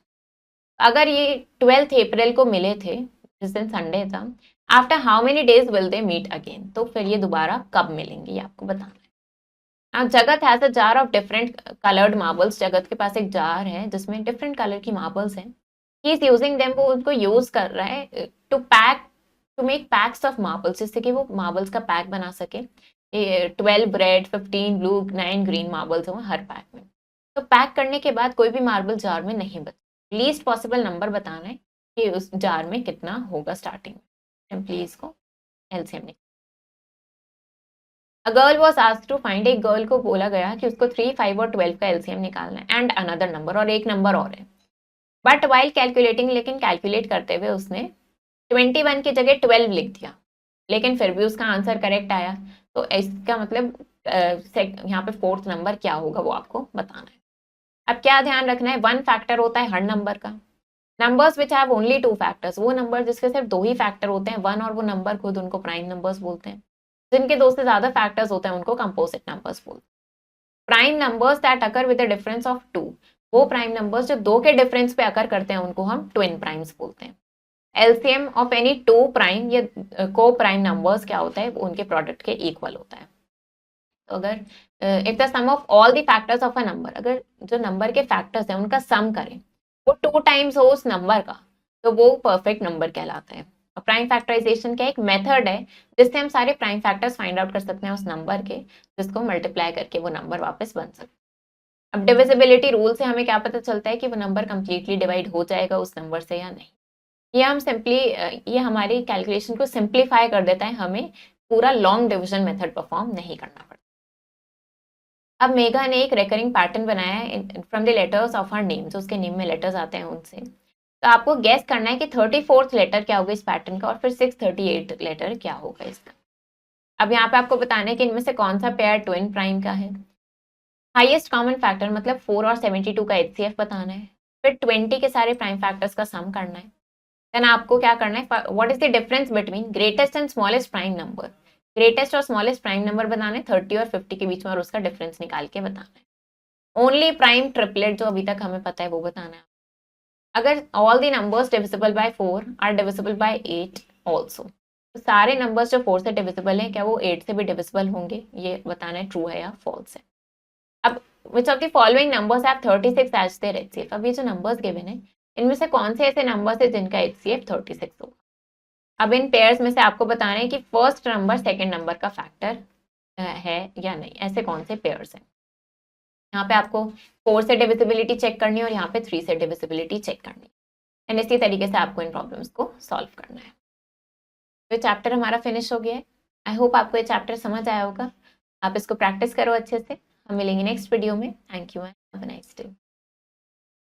अगर ये 12th अप्रैल को मिले थे जिस दिन संडे था, after how many days will they meet again, तो फिर ये दोबारा कब मिलेंगे ये आपको बताना है। अब जगत has a jar of different coloured marbles, जगत के पास एक जार है जिसमें डिफरेंट कलर की मार्बल्स हैं। ही इज यूजिंग देम, वो उनको यूज कर रहा है to make packs of marbles, जिससे कि वो मार्बल्स का पैक बना सके। 12 रेड, 15 ब्लू, 9 ग्रीन मार्बल्स हो हर पैक में। तो पैक करने के बाद कोई भी मार्बल जार में नहीं बचा, लीस्ट पॉसिबल नंबर बताना है कि उस जार में कितना होगा स्टार्टिंग में। सिंपली इसको एलसीएम निकाल। A girl was asked to find, एक गर्ल को बोला गया कि उसको 3, 5 और 12 का एलसीएम निकालना है एंड अनदर नंबर, और एक नंबर और है। बट वाइल कैलकुलेटिंग, लेकिन कैलकुलेट करते हुए उसने 21 की जगह 12 लिख दिया, लेकिन फिर भी उसका आंसर करेक्ट आया। तो इसका मतलब यहाँ पे 4th नंबर क्या होगा वो आपको बताना है। अब क्या ध्यान रखना है, 1 फैक्टर होता है हर नंबर का। Numbers which have only 2 factors, वो नंबर जिसके सिर्फ 2 ही फैक्टर होते हैं 1 और वो नंबर खुद, उनको प्राइम नंबर्स बोलते हैं। जिनके 2 से ज्यादा फैक्टर्स होते हैं उनको कंपोजिट नंबर्स बोलते हैं। Prime numbers that occur with the difference of 2, वो प्राइम नंबर्स जो 2 के डिफरेंस पे अकर करते हैं उनको हम ट्विन प्राइम्स बोलते हैं। एलसीएम ऑफ एनी 2 प्राइम या को प्राइम नंबर्स क्या होता है, वो उनके प्रोडक्ट के इक्वल होता है। तो अगर if the sum of all the factors of a number, अगर जो नंबर के फैक्टर्स हैं उनका सम करें वो 2 टाइम्स हो उस नंबर का, तो वो परफेक्ट नंबर कहलाता है। और प्राइम फैक्टराइजेशन का एक मेथड है जिससे हम सारे प्राइम फैक्टर्स फाइंड आउट कर सकते हैं उस नंबर के, जिसको मल्टीप्लाई करके वो नंबर वापस बन सकते हैं। अब डिविजिबिलिटी रूल से हमें क्या पता चलता है कि वो नंबर कंप्लीटली डिवाइड हो जाएगा उस नंबर से या नहीं। ये हम सिंपली ये हमारी कैलकुलेशन को सिंप्लीफाई कर देता है, हमें पूरा लॉन्ग डिवीजन मेथड परफॉर्म नहीं करना पड़ता। अब मेघा ने एक रिकरिंग पैटर्न बनाया है from the letters of her name, जो उसके नेम में लेटर्स आते हैं उनसे। तो आपको गेस करना है कि 34th लेटर क्या होगा इस पैटर्न का और फिर 638 लेटर क्या होगा इसका। अब यहाँ पे आपको बताना है कि इनमें से कौन सा पेयर ट्विन प्राइम का है। हाईएस्ट कॉमन फैक्टर मतलब 4 और 72 का एचसीएफ बताना है, फिर 20 के सारे प्राइम फैक्टर्स का सम करना है। देन आपको क्या करना है, what is the difference between greatest and smallest prime number. Greatest और स्मॉलेस्ट प्राइम नंबर बनाना है 30 और 50 के बीच में और उसका डिफरेंस निकाल के बताना है। ओनली प्राइम ट्रिपलेट जो अभी तक हमें पता है वो बताना है। अगर all the numbers divisible by 4 are divisible by 8 also, तो सारे नंबर्स जो 4 से डिविजिबल है क्या वो 8 से भी डिविजिबल होंगे, ये बताना है ट्रू है या फॉल्स है। अब which of the following numbers have 36 as their HCF. अब ये जो नंबर्स गिवन है इनमें से कौन से ऐसे नंबर्स है जिनका एचसीएफ 36 होगा। अब इन पेयर्स में से आपको बताना है कि फर्स्ट नंबर सेकंड नंबर का फैक्टर है या नहीं, ऐसे कौन से पेयर्स हैं। यहाँ पे आपको 4 से डिविजिबिलिटी चेक करनी है और यहाँ पे 3 से डिविजिबिलिटी चेक करनी है, एंड इसी तरीके से आपको इन प्रॉब्लम्स को सॉल्व करना है। तो चैप्टर हमारा फिनिश हो गया है। आई होप आपको ये चैप्टर समझ आया होगा। आप इसको प्रैक्टिस करो अच्छे से। हम मिलेंगे नेक्स्ट वीडियो में। Thank you and have a nice day.